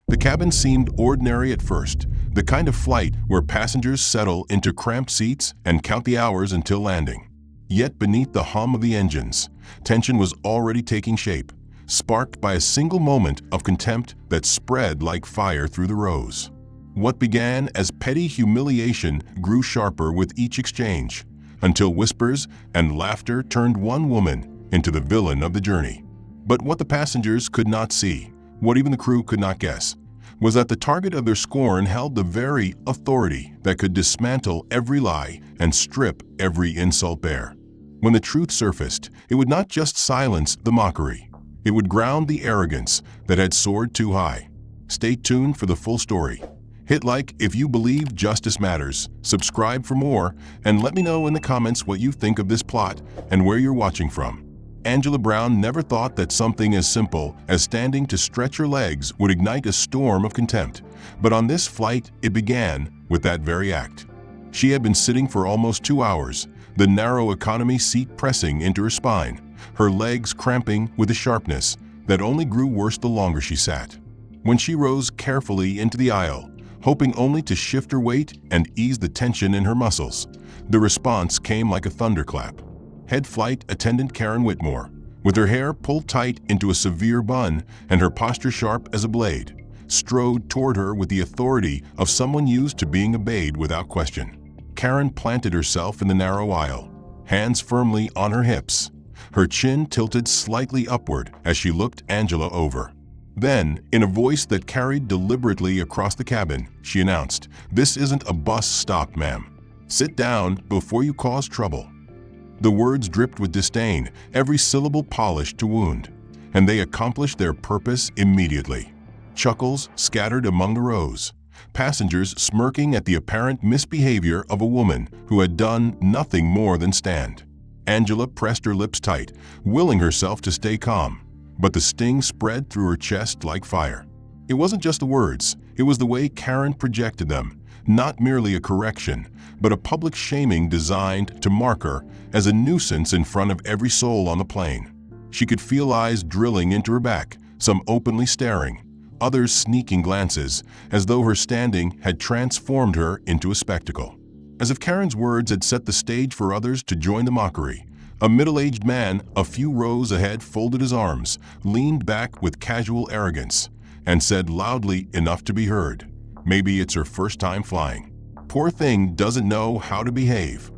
The cabin seemed ordinary at first, the kind of flight where passengers settle into cramped seats and count the hours until landing. Yet beneath the hum of the engines, tension was already taking shape, sparked by a single moment of contempt that spread like fire through the rows. What began as petty humiliation grew sharper with each exchange, until whispers and laughter turned one woman into the villain of the journey. But what the passengers could not see, what even the crew could not guess, was that the target of their scorn held the very authority that could dismantle every lie and strip every insult bare. When the truth surfaced, it would not just silence the mockery. It would ground the arrogance that had soared too high. Stay tuned for the full story. Hit like if you believe justice matters, subscribe for more, and let me know in the comments what you think of this plot and where you're watching from. Angela Brown never thought that something as simple as standing to stretch her legs would ignite a storm of contempt, but on this flight it began with that very act. She had been sitting for almost 2 hours, the narrow economy seat pressing into her spine, her legs cramping with a sharpness that only grew worse the longer she sat. When she rose carefully into the aisle, hoping only to shift her weight and ease the tension in her muscles, the response came like a thunderclap. Head flight attendant Karen Whitmore, with her hair pulled tight into a severe bun and her posture sharp as a blade, strode toward her with the authority of someone used to being obeyed without question. Karen planted herself in the narrow aisle, hands firmly on her hips, her chin tilted slightly upward as she looked Angela over. Then, in a voice that carried deliberately across the cabin, she announced, "This isn't a bus stop, ma'am. Sit down before you cause trouble." The words dripped with disdain, every syllable polished to wound, and they accomplished their purpose immediately. Chuckles scattered among the rows, passengers smirking at the apparent misbehavior of a woman who had done nothing more than stand. Angela pressed her lips tight, willing herself to stay calm, but the sting spread through her chest like fire. It wasn't just the words, it was the way Karen projected them, not merely a correction, but a public shaming designed to mark her as a nuisance in front of every soul on the plane. She could feel eyes drilling into her back, some openly staring, others sneaking glances, as though her standing had transformed her into a spectacle. As if Karen's words had set the stage for others to join the mockery, a middle-aged man a few rows ahead folded his arms, leaned back with casual arrogance, and said loudly enough to be heard, "Maybe it's her first time flying. Poor thing doesn't know how to behave."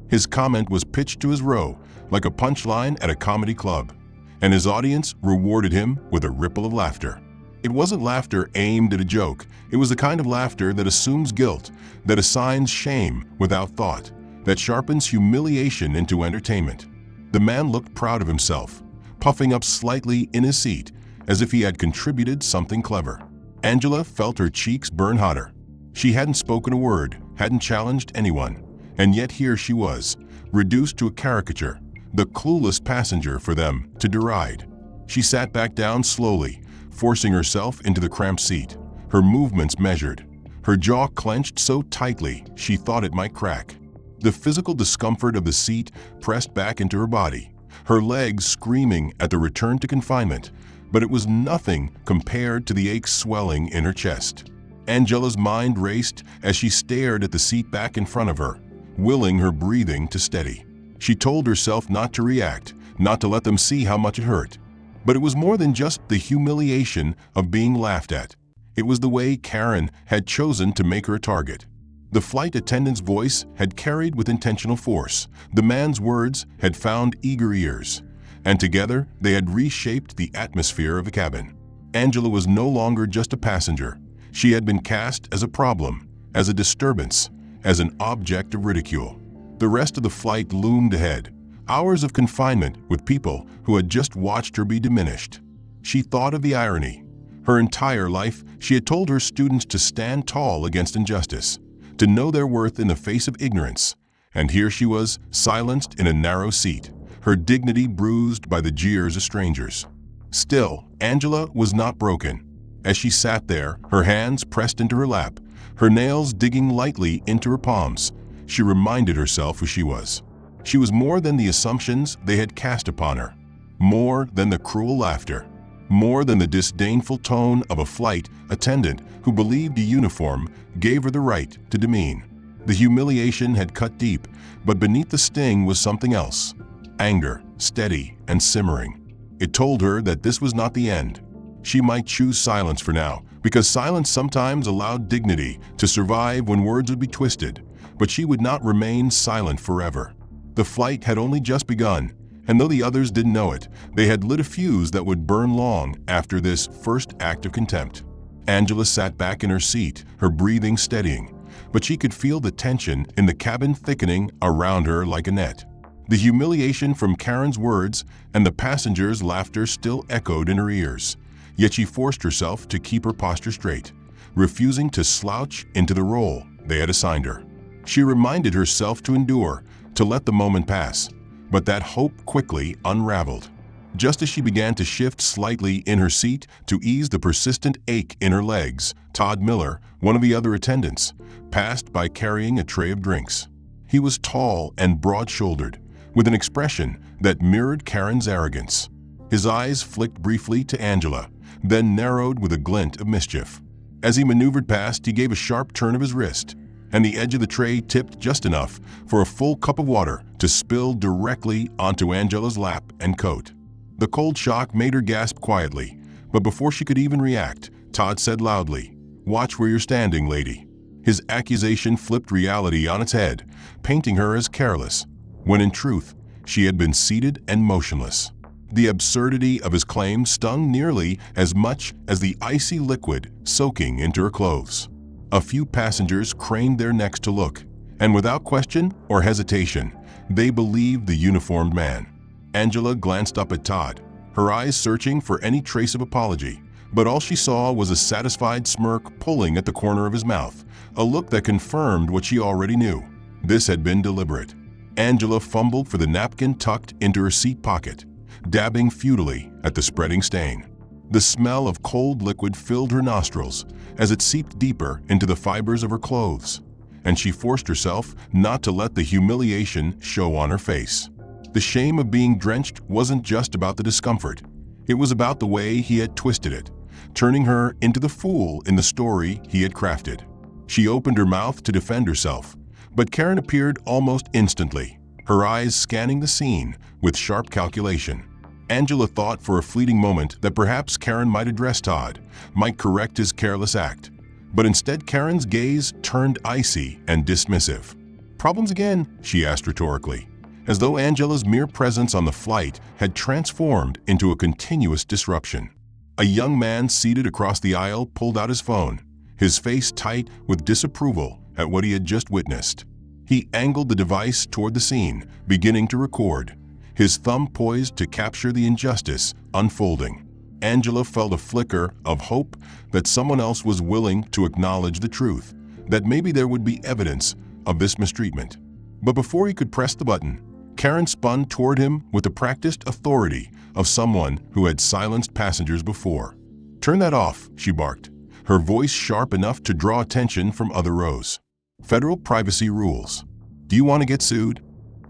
His comment was pitched to his row like a punchline at a comedy club, and his audience rewarded him with a ripple of laughter. It wasn't laughter aimed at a joke, it was the kind of laughter that assumes guilt, that assigns shame without thought, that sharpens humiliation into entertainment. The man looked proud of himself, puffing up slightly in his seat as if he had contributed something clever. Angela felt her cheeks burn hotter. She hadn't spoken a word, hadn't challenged anyone, and yet here she was, reduced to a caricature, the clueless passenger for them to deride. She sat back down slowly, forcing herself into the cramped seat, her movements measured, her jaw clenched so tightly she thought it might crack. The physical discomfort of the seat pressed back into her body, her legs screaming at the return to confinement, but it was nothing compared to the ache swelling in her chest. Angela's mind raced as she stared at the seat back in front of her, willing her breathing to steady. She told herself not to react, not to let them see how much it hurt. But it was more than just the humiliation of being laughed at. It was the way Karen had chosen to make her a target. The flight attendant's voice had carried with intentional force. The man's words had found eager ears, and together they had reshaped the atmosphere of the cabin. Angela was no longer just a passenger. She had been cast as a problem, as a disturbance, as an object of ridicule. The rest of the flight loomed ahead, hours of confinement with people who had just watched her be diminished. She thought of the irony. Her entire life, she had told her students to stand tall against injustice, to know their worth in the face of ignorance, and here she was, silenced in a narrow seat, her dignity bruised by the jeers of strangers. Still, Angela was not broken. As she sat there, her hands pressed into her lap, her nails digging lightly into her palms, she reminded herself who she was. She was more than the assumptions they had cast upon her, more than the cruel laughter. more than the disdainful tone of a flight attendant who believed a uniform gave her the right to demean. The humiliation had cut deep, but beneath the sting was something else. Anger, steady and simmering. It told her that this was not the end. She might choose silence for now, because silence sometimes allowed dignity to survive when words would be twisted, but she would not remain silent forever. The flight had only just begun, and though the others didn't know it, they had lit a fuse that would burn long after this first act of contempt. Angela sat back in her seat, her breathing steadying, but she could feel the tension in the cabin thickening around her like a net. The humiliation from Karen's words and the passengers' laughter still echoed in her ears, yet she forced herself to keep her posture straight, refusing to slouch into the role they had assigned her. She reminded herself to endure, to let the moment pass, but that hope quickly unraveled. Just as she began to shift slightly in her seat to ease the persistent ache in her legs, Todd Miller, one of the other attendants, passed by carrying a tray of drinks. He was tall and broad-shouldered, with an expression that mirrored Karen's arrogance. His eyes flicked briefly to Angela, then narrowed with a glint of mischief. As he maneuvered past, he gave a sharp turn of his wrist, and the edge of the tray tipped just enough for a full cup of water to spill directly onto Angela's lap and coat. The cold shock made her gasp quietly, but before she could even react, Todd said loudly, "Watch where you're standing, lady." His accusation flipped reality on its head, painting her as careless, when in truth, she had been seated and motionless. The absurdity of his claim stung nearly as much as the icy liquid soaking into her clothes. A few passengers craned their necks to look, and without question or hesitation, they believed the uniformed man. Angela glanced up at Todd, her eyes searching for any trace of apology, but all she saw was a satisfied smirk pulling at the corner of his mouth, a look that confirmed what she already knew. This had been deliberate. Angela fumbled for the napkin tucked into her seat pocket, dabbing futilely at the spreading stain. The smell of cold liquid filled her nostrils as it seeped deeper into the fibers of her clothes, and she forced herself not to let the humiliation show on her face. The shame of being drenched wasn't just about the discomfort. It was about the way he had twisted it, turning her into the fool in the story he had crafted. She opened her mouth to defend herself, but Karen appeared almost instantly, her eyes scanning the scene with sharp calculation. Angela thought for a fleeting moment that perhaps Karen might address Todd, might correct his careless act. But instead Karen's gaze turned icy and dismissive. "Problems again?" she asked rhetorically, as though Angela's mere presence on the flight had transformed into a continuous disruption. A young man seated across the aisle pulled out his phone, his face tight with disapproval at what he had just witnessed. He angled the device toward the scene, beginning to record, his thumb poised to capture the injustice unfolding. Angela felt a flicker of hope that someone else was willing to acknowledge the truth, that maybe there would be evidence of this mistreatment. But before he could press the button, Karen spun toward him with the practiced authority of someone who had silenced passengers before. "Turn that off," she barked, her voice sharp enough to draw attention from other rows. "Federal privacy rules. Do you want to get sued?"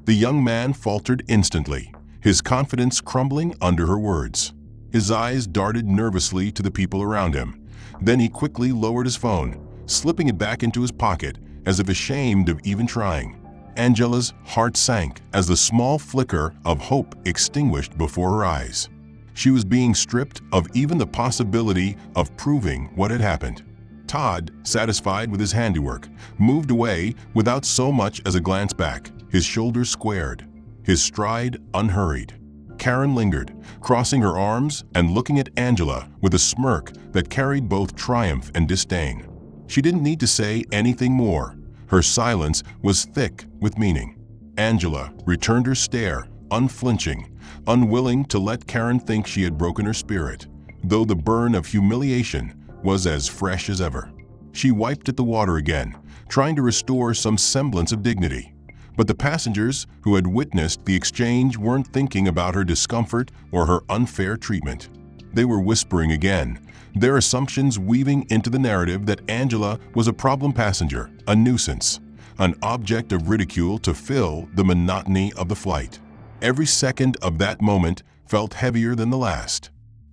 The young man faltered instantly, his confidence crumbling under her words. His eyes darted nervously to the people around him. Then he quickly lowered his phone, slipping it back into his pocket as if ashamed of even trying. Angela's heart sank as the small flicker of hope extinguished before her eyes. She was being stripped of even the possibility of proving what had happened. Todd, satisfied with his handiwork, moved away without so much as a glance back, his shoulders squared, his stride unhurried. Karen lingered, crossing her arms and looking at Angela with a smirk that carried both triumph and disdain. She didn't need to say anything more. Her silence was thick with meaning. Angela returned her stare, unflinching, unwilling to let Karen think she had broken her spirit, though the burn of humiliation was as fresh as ever. She wiped at the water again, trying to restore some semblance of dignity. But the passengers who had witnessed the exchange weren't thinking about her discomfort or her unfair treatment. They were whispering again, their assumptions weaving into the narrative that Angela was a problem passenger, a nuisance, an object of ridicule to fill the monotony of the flight. Every second of that moment felt heavier than the last.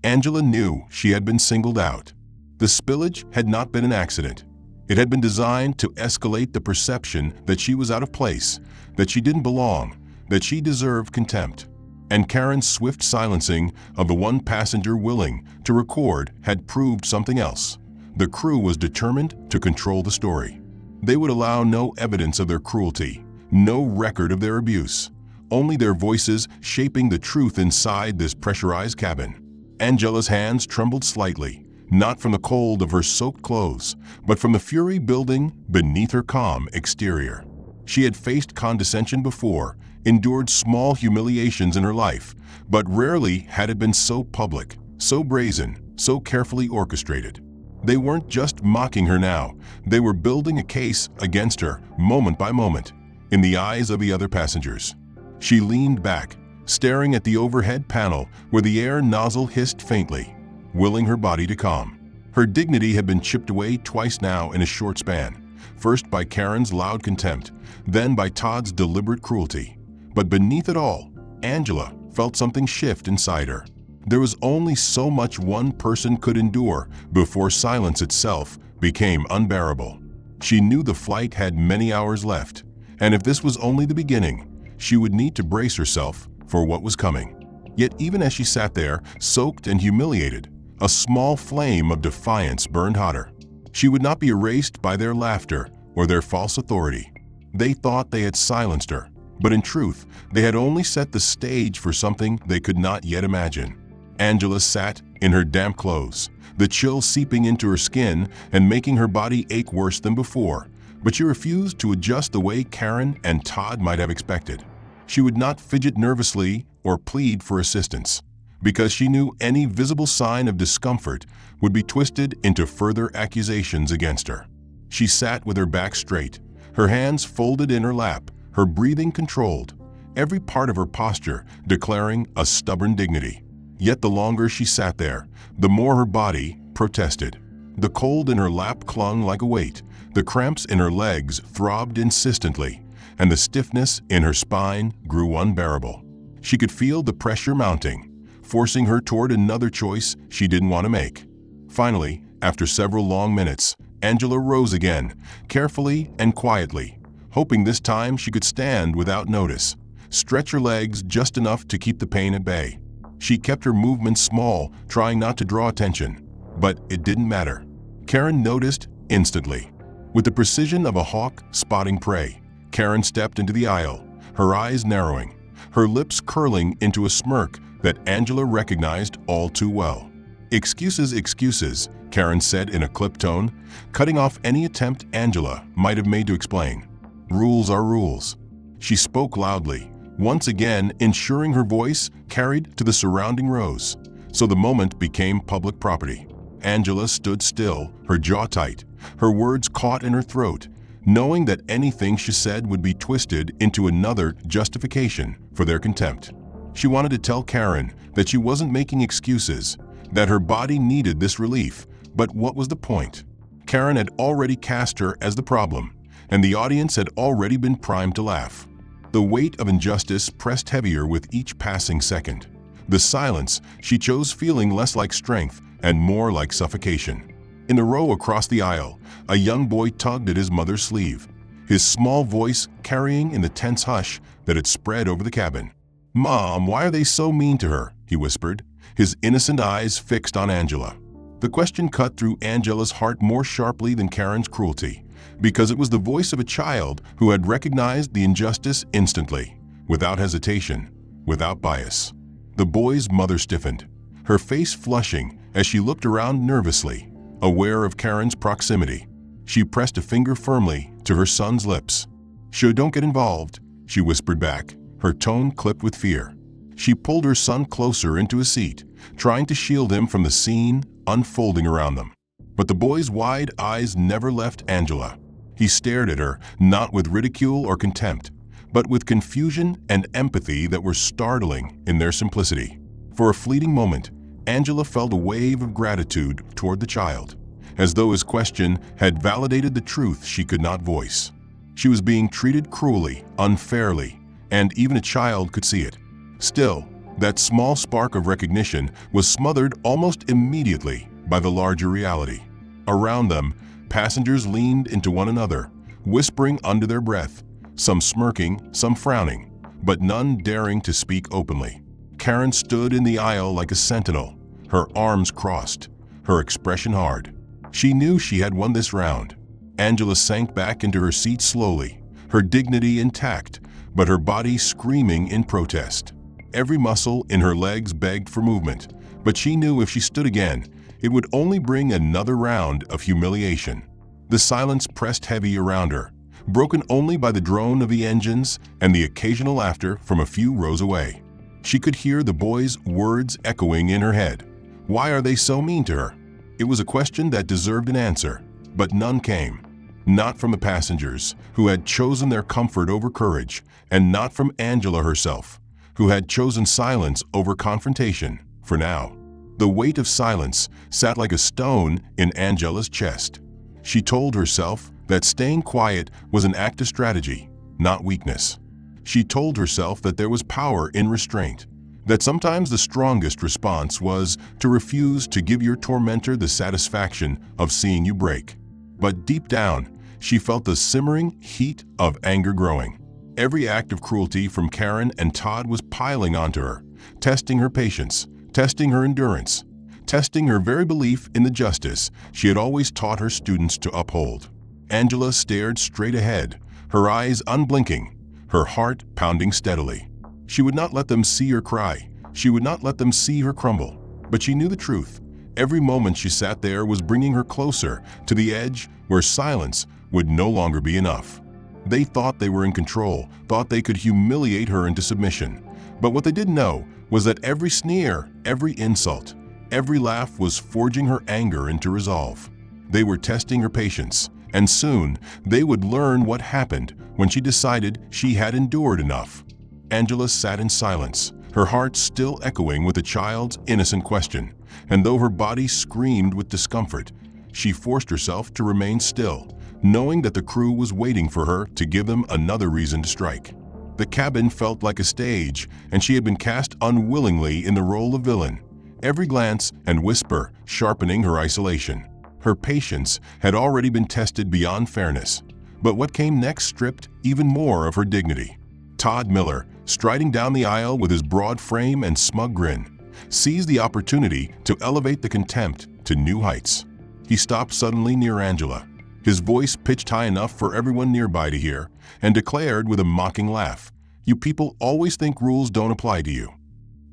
Angela knew she had been singled out. The spillage had not been an accident. It had been designed to escalate the perception that she was out of place, that she didn't belong, that she deserved contempt. And Karen's swift silencing of the one passenger willing to record had proved something else. The crew was determined to control the story. They would allow no evidence of their cruelty, no record of their abuse, only their voices shaping the truth inside this pressurized cabin. Angela's hands trembled slightly, not from the cold of her soaked clothes, but from the fury building beneath her calm exterior. She had faced condescension before, endured small humiliations in her life, but rarely had it been so public, so brazen, so carefully orchestrated. They weren't just mocking her now, they were building a case against her, moment by moment, in the eyes of the other passengers. She leaned back, staring at the overhead panel where the air nozzle hissed faintly, willing her body to calm. Her dignity had been chipped away twice now in a short span, first by Karen's loud contempt, then by Todd's deliberate cruelty. But beneath it all, Angela felt something shift inside her. There was only so much one person could endure before silence itself became unbearable. She knew the flight had many hours left, and if this was only the beginning, she would need to brace herself for what was coming. Yet even as she sat there, soaked and humiliated, a small flame of defiance burned hotter. She would not be erased by their laughter or their false authority. They thought they had silenced her, but in truth, they had only set the stage for something they could not yet imagine. Angela sat in her damp clothes, the chill seeping into her skin and making her body ache worse than before, but she refused to adjust the way Karen and Todd might have expected. She would not fidget nervously or plead for assistance, because she knew any visible sign of discomfort would be twisted into further accusations against her. She sat with her back straight, her hands folded in her lap, her breathing controlled, every part of her posture declaring a stubborn dignity. Yet the longer she sat there, the more her body protested. The cold in her lap clung like a weight, the cramps in her legs throbbed insistently, and the stiffness in her spine grew unbearable. She could feel the pressure mounting, forcing her toward another choice she didn't want to make. Finally, after several long minutes, Angela rose again, carefully and quietly, hoping this time she could stand without notice, stretch her legs just enough to keep the pain at bay. She kept her movements small, trying not to draw attention, but it didn't matter. Karen noticed instantly. With the precision of a hawk spotting prey, Karen stepped into the aisle, her eyes narrowing, her lips curling into a smirk that Angela recognized all too well. "Excuses, excuses," Karen said in a clipped tone, cutting off any attempt Angela might have made to explain. "Rules are rules." She spoke loudly, once again ensuring her voice carried to the surrounding rows, so the moment became public property. Angela stood still, her jaw tight, her words caught in her throat, knowing that anything she said would be twisted into another justification for their contempt. She wanted to tell Karen that she wasn't making excuses, that her body needed this relief, but what was the point? Karen had already cast her as the problem, and the audience had already been primed to laugh. The weight of injustice pressed heavier with each passing second. The silence she chose feeling less like strength and more like suffocation. In the row across the aisle, a young boy tugged at his mother's sleeve, his small voice carrying in the tense hush that had spread over the cabin. "Mom, why are they so mean to her?" he whispered, his innocent eyes fixed on Angela. The question cut through Angela's heart more sharply than Karen's cruelty, because it was the voice of a child who had recognized the injustice instantly, without hesitation, without bias. The boy's mother stiffened, her face flushing as she looked around nervously, aware of Karen's proximity. She pressed a finger firmly to her son's lips. "Sure, don't get involved," she whispered back, her tone clipped with fear. She pulled her son closer into a seat, trying to shield him from the scene unfolding around them. But the boy's wide eyes never left Angela. He stared at her, not with ridicule or contempt, but with confusion and empathy that were startling in their simplicity. For a fleeting moment, Angela felt a wave of gratitude toward the child, as though his question had validated the truth she could not voice. She was being treated cruelly, unfairly, and even a child could see it. Still, That small spark of recognition was smothered almost immediately by the larger reality. Around them, passengers leaned into one another, whispering under their breath, some smirking, some frowning, but none daring to speak openly. Karen stood in the aisle like a sentinel, her arms crossed, her expression hard. She knew she had won this round. Angela sank back into her seat slowly, her dignity intact, but her body screaming in protest. Every muscle in her legs begged for movement, but she knew if she stood again, it would only bring another round of humiliation. The silence pressed heavy around her, broken only by the drone of the engines and the occasional laughter from a few rows away. She could hear the boys' words echoing in her head. Why are they so mean to her? It was a question that deserved an answer, but none came. Not from the passengers, who had chosen their comfort over courage, and not from Angela herself, who had chosen silence over confrontation, for now. The weight of silence sat like a stone in Angela's chest. She told herself that staying quiet was an act of strategy, not weakness. She told herself that there was power in restraint, that sometimes the strongest response was to refuse to give your tormentor the satisfaction of seeing you break. But deep down, she felt the simmering heat of anger growing. Every act of cruelty from Karen and Todd was piling onto her, testing her patience, testing her endurance, testing her very belief in the justice she had always taught her students to uphold. Angela stared straight ahead, her eyes unblinking, her heart pounding steadily. She would not let them see her cry. She would not let them see her crumble. But she knew the truth. Every moment she sat there was bringing her closer to the edge where silence would no longer be enough. They thought they were in control, thought they could humiliate her into submission. But what they didn't know was that every sneer, every insult, every laugh was forging her anger into resolve. They were testing her patience, and soon they would learn what happened when she decided she had endured enough. Angela sat in silence, her heart still echoing with a child's innocent question, and though her body screamed with discomfort, she forced herself to remain still, knowing that the crew was waiting for her to give them another reason to strike. The cabin felt like a stage, and she had been cast unwillingly in the role of villain, every glance and whisper sharpening her isolation. Her patience had already been tested beyond fairness, but what came next stripped even more of her dignity. Todd Miller, striding down the aisle with his broad frame and smug grin, seized the opportunity to elevate the contempt to new heights. He stopped suddenly near Angela, his voice pitched high enough for everyone nearby to hear, and declared with a mocking laugh, "You people always think rules don't apply to you."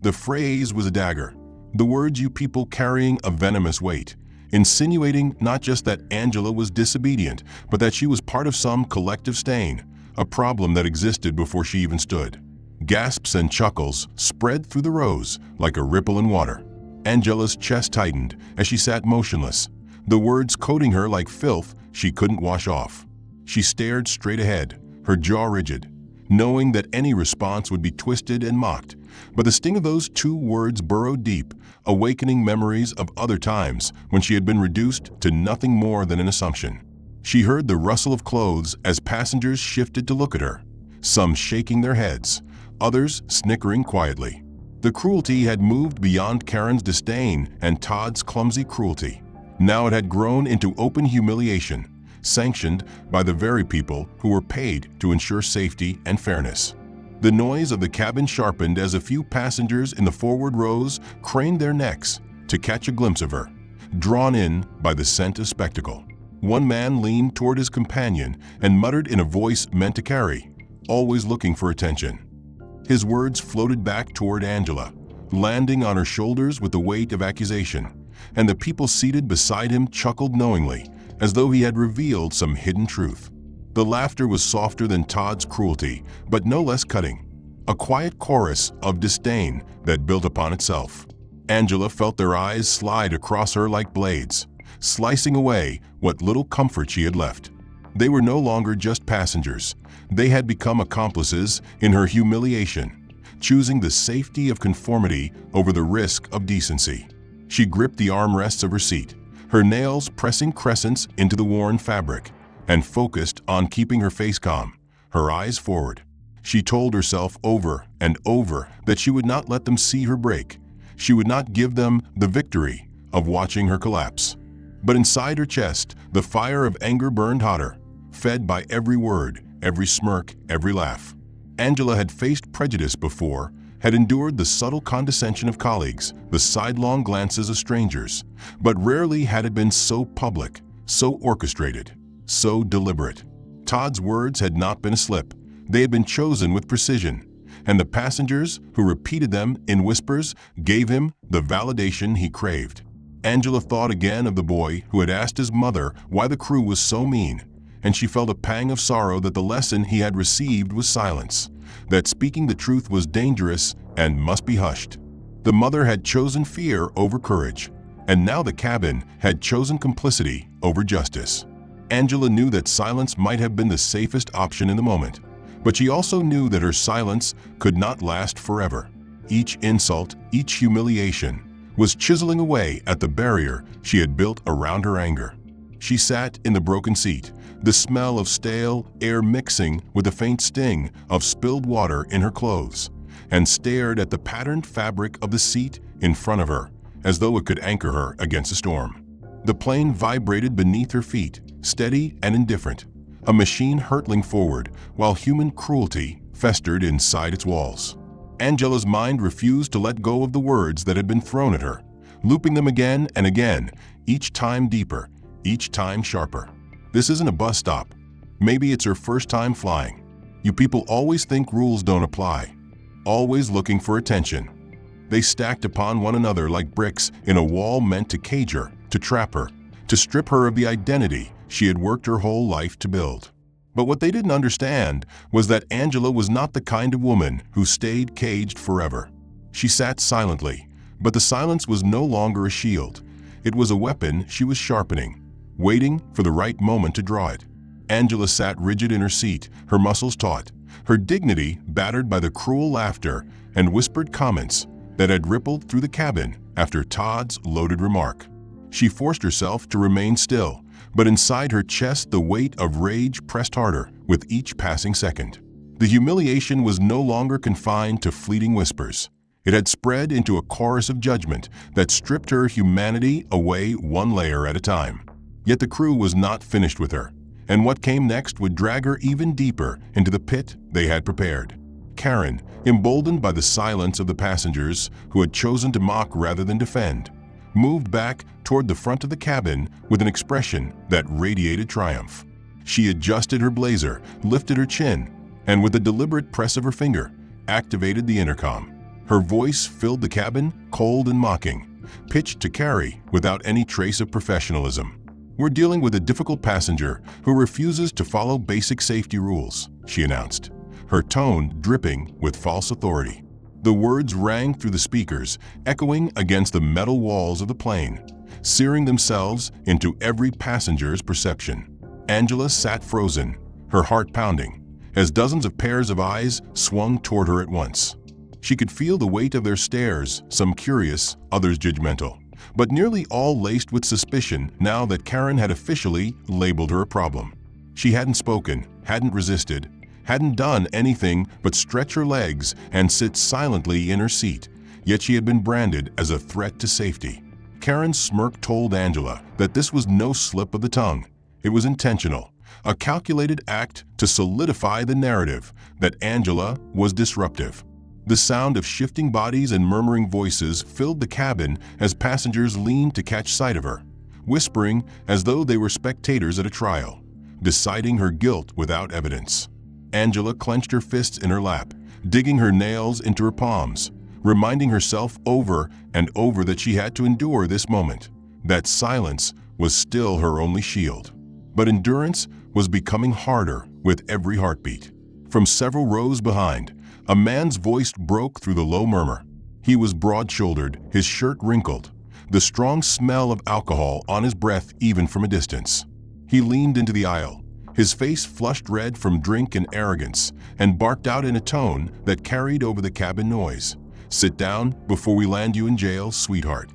The phrase was a dagger, the words "you people" carrying a venomous weight, insinuating not just that Angela was disobedient, but that she was part of some collective stain, a problem that existed before she even stood. Gasps and chuckles spread through the rows like a ripple in water. Angela's chest tightened as she sat motionless, the words coating her like filth she couldn't wash off. She stared straight ahead, her jaw rigid, knowing that any response would be twisted and mocked. But the sting of those two words burrowed deep, awakening memories of other times when she had been reduced to nothing more than an assumption. She heard the rustle of clothes as passengers shifted to look at her, some shaking their heads, others snickering quietly. The cruelty had moved beyond Karen's disdain and Todd's clumsy cruelty. Now it had grown into open humiliation, sanctioned by the very people who were paid to ensure safety and fairness. The noise of the cabin sharpened as a few passengers in the forward rows craned their necks to catch a glimpse of her, drawn in by the scent of spectacle. One man leaned toward his companion and muttered in a voice meant to carry, always looking for attention. His words floated back toward Angela, landing on her shoulders with the weight of accusation, and the people seated beside him chuckled knowingly, as though he had revealed some hidden truth. The laughter was softer than Todd's cruelty, but no less cutting, a quiet chorus of disdain that built upon itself. Angela felt their eyes slide across her like blades, slicing away what little comfort she had left. They were no longer just passengers. They had become accomplices in her humiliation, choosing the safety of conformity over the risk of decency. She gripped the armrests of her seat, her nails pressing crescents into the worn fabric, and focused on keeping her face calm, her eyes forward. She told herself over and over that she would not let them see her break. She would not give them the victory of watching her collapse. But inside her chest, the fire of anger burned hotter, fed by every word, every smirk, every laugh. Angela had faced prejudice before, had endured the subtle condescension of colleagues, the sidelong glances of strangers, but rarely had it been so public, so orchestrated, so deliberate. Todd's words had not been a slip. They had been chosen with precision, and the passengers who repeated them in whispers gave him the validation he craved. Angela thought again of the boy who had asked his mother why the crew was so mean, and she felt a pang of sorrow that the lesson he had received was silence, that speaking the truth was dangerous and must be hushed. The mother had chosen fear over courage, and now the cabin had chosen complicity over justice. Angela knew that silence might have been the safest option in the moment, but she also knew that her silence could not last forever. Each insult, each humiliation, was chiseling away at the barrier she had built around her anger. She sat in the broken seat, the smell of stale air mixing with the faint sting of spilled water in her clothes, and stared at the patterned fabric of the seat in front of her, as though it could anchor her against a storm. The plane vibrated beneath her feet, steady and indifferent, a machine hurtling forward while human cruelty festered inside its walls. Angela's mind refused to let go of the words that had been thrown at her, looping them again and again, each time deeper, each time sharper. This isn't a bus stop. Maybe it's her first time flying. You people always think rules don't apply, always looking for attention. They stacked upon one another like bricks in a wall meant to cage her, to trap her, to strip her of the identity she had worked her whole life to build. But what they didn't understand was that Angela was not the kind of woman who stayed caged forever. She sat silently, but the silence was no longer a shield. It was a weapon she was sharpening, waiting for the right moment to draw it. Angela sat rigid in her seat, her muscles taut, her dignity battered by the cruel laughter and whispered comments that had rippled through the cabin after Todd's loaded remark. She forced herself to remain still, but inside her chest the weight of rage pressed harder with each passing second. The humiliation was no longer confined to fleeting whispers. It had spread into a chorus of judgment that stripped her humanity away one layer at a time. Yet the crew was not finished with her, and what came next would drag her even deeper into the pit they had prepared. Karen, emboldened by the silence of the passengers who had chosen to mock rather than defend, moved back toward the front of the cabin with an expression that radiated triumph. She adjusted her blazer, lifted her chin, and with a deliberate press of her finger, activated the intercom. Her voice filled the cabin, cold and mocking, pitched to carry without any trace of professionalism. "We're dealing with a difficult passenger who refuses to follow basic safety rules," she announced, her tone dripping with false authority. The words rang through the speakers, echoing against the metal walls of the plane, searing themselves into every passenger's perception. Angela sat frozen, her heart pounding, as dozens of pairs of eyes swung toward her at once. She could feel the weight of their stares, some curious, others judgmental, but nearly all laced with suspicion now that Karen had officially labeled her a problem. She hadn't spoken, hadn't resisted, hadn't done anything but stretch her legs and sit silently in her seat, yet she had been branded as a threat to safety. Karen's smirk told Angela that this was no slip of the tongue. It was intentional, a calculated act to solidify the narrative that Angela was disruptive. The sound of shifting bodies and murmuring voices filled the cabin as passengers leaned to catch sight of her, whispering as though they were spectators at a trial, deciding her guilt without evidence. Angela clenched her fists in her lap, digging her nails into her palms, reminding herself over and over that she had to endure this moment, that silence was still her only shield. But endurance was becoming harder with every heartbeat. From several rows behind, a man's voice broke through the low murmur. He was broad-shouldered, his shirt wrinkled, the strong smell of alcohol on his breath even from a distance. He leaned into the aisle, his face flushed red from drink and arrogance, and barked out in a tone that carried over the cabin noise. "Sit down before we land you in jail, sweetheart."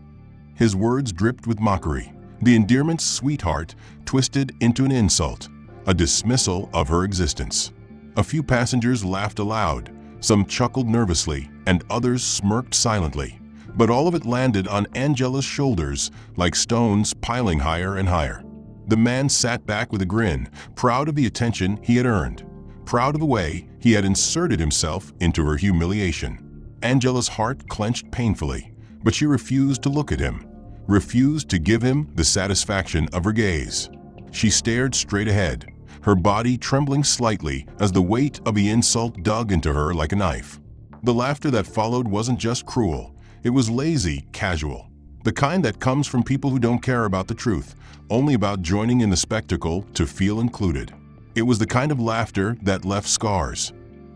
His words dripped with mockery, the endearment "sweetheart" twisted into an insult, a dismissal of her existence. A few passengers laughed aloud, Some chuckled nervously, and others smirked silently. But all of it landed on Angela's shoulders like stones piling higher and higher. The man sat back with a grin, proud of the attention he had earned, proud of the way he had inserted himself into her humiliation. Angela's heart clenched painfully, but she refused to look at him, refused to give him the satisfaction of her gaze. She stared straight ahead, her body trembling slightly as the weight of the insult dug into her like a knife. The laughter that followed wasn't just cruel, it was lazy, casual. The kind that comes from people who don't care about the truth, only about joining in the spectacle to feel included. It was the kind of laughter that left scars.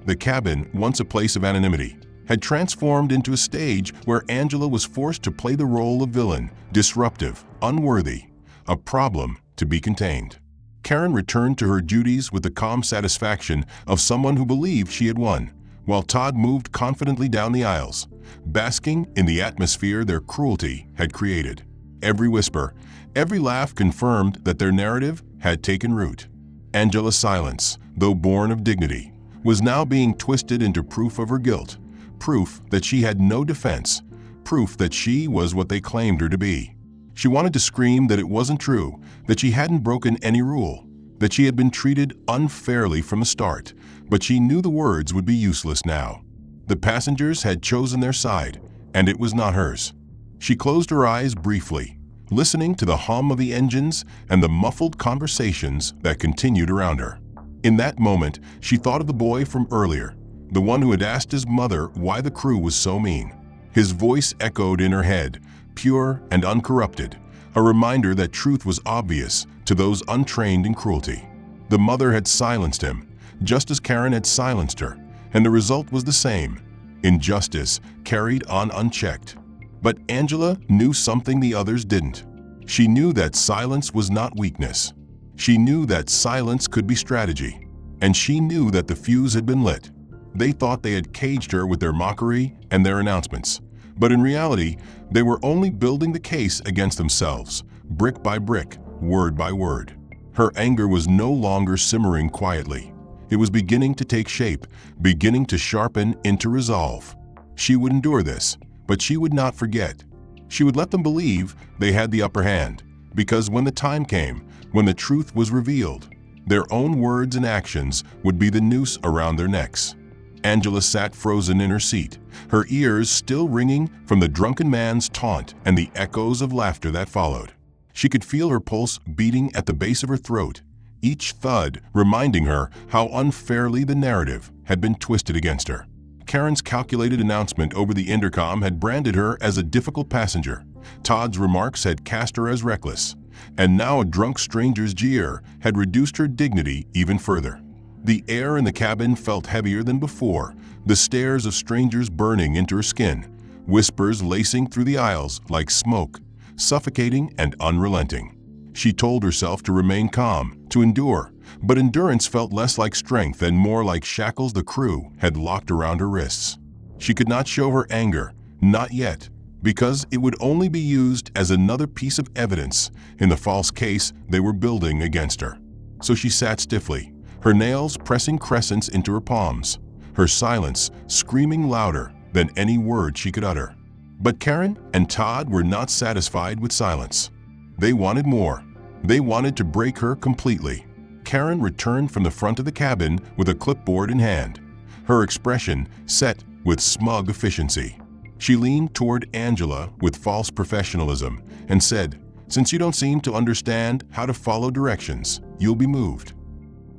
The cabin, once a place of anonymity, had transformed into a stage where Angela was forced to play the role of villain, disruptive, unworthy, a problem to be contained. Karen returned to her duties with the calm satisfaction of someone who believed she had won, while Todd moved confidently down the aisles, basking in the atmosphere their cruelty had created. Every whisper, every laugh confirmed that their narrative had taken root. Angela's silence, though born of dignity, was now being twisted into proof of her guilt, proof that she had no defense, proof that she was what they claimed her to be. She wanted to scream that it wasn't true, that she hadn't broken any rule, that she had been treated unfairly from the start, but she knew the words would be useless now. The passengers had chosen their side, and it was not hers. She closed her eyes briefly, listening to the hum of the engines and the muffled conversations that continued around her. In that moment, she thought of the boy from earlier, the one who had asked his mother why the crew was so mean. His voice echoed in her head, pure and uncorrupted, a reminder that truth was obvious to those untrained in cruelty. The mother had silenced him, just as Karen had silenced her, and the result was the same. Injustice carried on unchecked. But Angela knew something the others didn't. She knew that silence was not weakness. She knew that silence could be strategy. And she knew that the fuse had been lit. They thought they had caged her with their mockery and their announcements. But in reality, they were only building the case against themselves, brick by brick, word by word. Her anger was no longer simmering quietly. It was beginning to take shape, beginning to sharpen into resolve. She would endure this, but she would not forget. She would let them believe they had the upper hand, because when the time came, when the truth was revealed, their own words and actions would be the noose around their necks. Angela sat frozen in her seat, her ears still ringing from the drunken man's taunt and the echoes of laughter that followed. She could feel her pulse beating at the base of her throat, each thud reminding her how unfairly the narrative had been twisted against her. Karen's calculated announcement over the intercom had branded her as a difficult passenger. Todd's remarks had cast her as reckless, and now a drunk stranger's jeer had reduced her dignity even further. The air in the cabin felt heavier than before, the stares of strangers burning into her skin, whispers lacing through the aisles like smoke, suffocating and unrelenting. She told herself to remain calm, to endure, but endurance felt less like strength and more like shackles the crew had locked around her wrists. She could not show her anger, not yet, because it would only be used as another piece of evidence in the false case they were building against her. So she sat stiffly, her nails pressing crescents into her palms, her silence screaming louder than any word she could utter. But Karen and Todd were not satisfied with silence. They wanted more. They wanted to break her completely. Karen returned from the front of the cabin with a clipboard in hand, her expression set with smug efficiency. She leaned toward Angela with false professionalism and said, "Since you don't seem to understand how to follow directions, you'll be moved."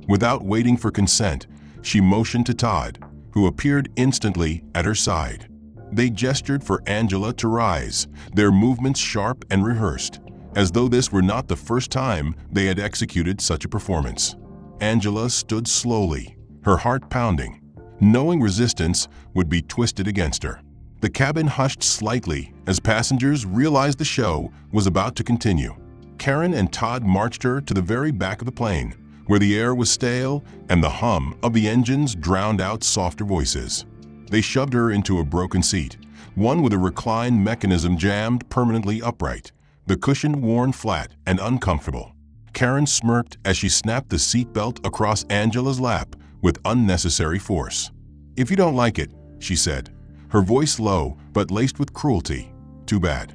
Without waiting for consent, she motioned to Todd, who appeared instantly at her side. They gestured for Angela to rise, their movements sharp and rehearsed, as though this were not the first time they had executed such a performance. Angela stood slowly, her heart pounding, knowing resistance would be twisted against her. The cabin hushed slightly as passengers realized the show was about to continue. Karen and Todd marched her to the very back of the plane, where the air was stale and the hum of the engines drowned out softer voices. They shoved her into a broken seat, one with a recline mechanism jammed permanently upright, the cushion worn flat and uncomfortable. Karen smirked as she snapped the seatbelt across Angela's lap with unnecessary force. "If you don't like it," she said, her voice low but laced with cruelty. "Too bad."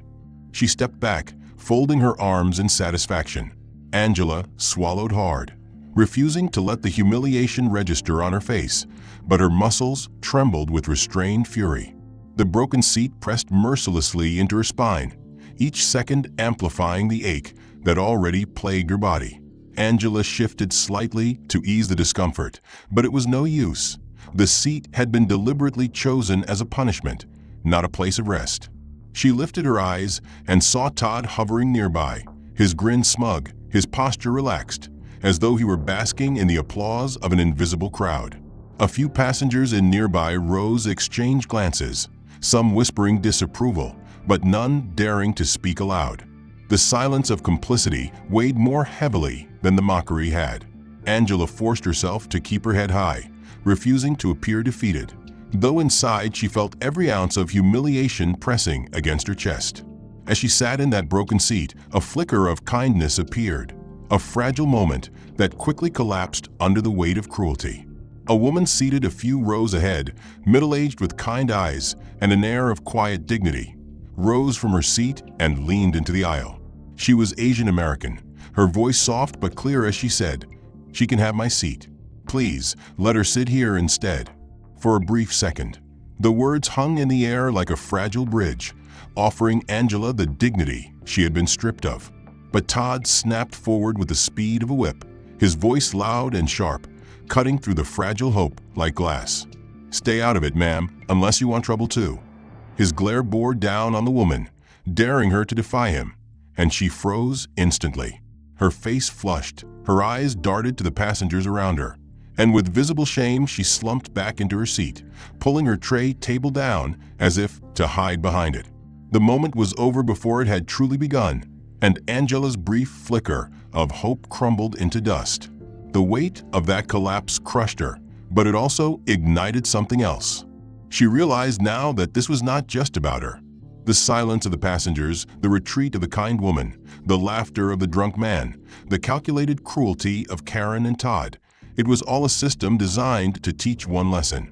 She stepped back, folding her arms in satisfaction. Angela swallowed hard, refusing to let the humiliation register on her face, but her muscles trembled with restrained fury. The broken seat pressed mercilessly into her spine, each second amplifying the ache that already plagued her body. Angela shifted slightly to ease the discomfort, but it was no use. The seat had been deliberately chosen as a punishment, not a place of rest. She lifted her eyes and saw Todd hovering nearby, his grin smug, his posture relaxed, as though he were basking in the applause of an invisible crowd. A few passengers in nearby rows exchanged glances, some whispering disapproval, but none daring to speak aloud. The silence of complicity weighed more heavily than the mockery had. Angela forced herself to keep her head high, refusing to appear defeated, though inside she felt every ounce of humiliation pressing against her chest. As she sat in that broken seat, a flicker of kindness appeared, a fragile moment that quickly collapsed under the weight of cruelty. A woman seated a few rows ahead, middle-aged with kind eyes and an air of quiet dignity, rose from her seat and leaned into the aisle. She was Asian American, her voice soft but clear as she said, "She can have my seat. Please, let her sit here instead." For a brief second, the words hung in the air like a fragile bridge, offering Angela the dignity she had been stripped of. But Todd snapped forward with the speed of a whip, his voice loud and sharp, cutting through the fragile hope like glass. "Stay out of it, ma'am, unless you want trouble too." His glare bore down on the woman, daring her to defy him, and she froze instantly. Her face flushed, her eyes darted to the passengers around her, and with visible shame she slumped back into her seat, pulling her tray table down as if to hide behind it. The moment was over before it had truly begun, and Angela's brief flicker of hope crumbled into dust. The weight of that collapse crushed her, but it also ignited something else. She realized now that this was not just about her. The silence of the passengers, the retreat of the kind woman, the laughter of the drunk man, the calculated cruelty of Karen and Todd. It was all a system designed to teach one lesson: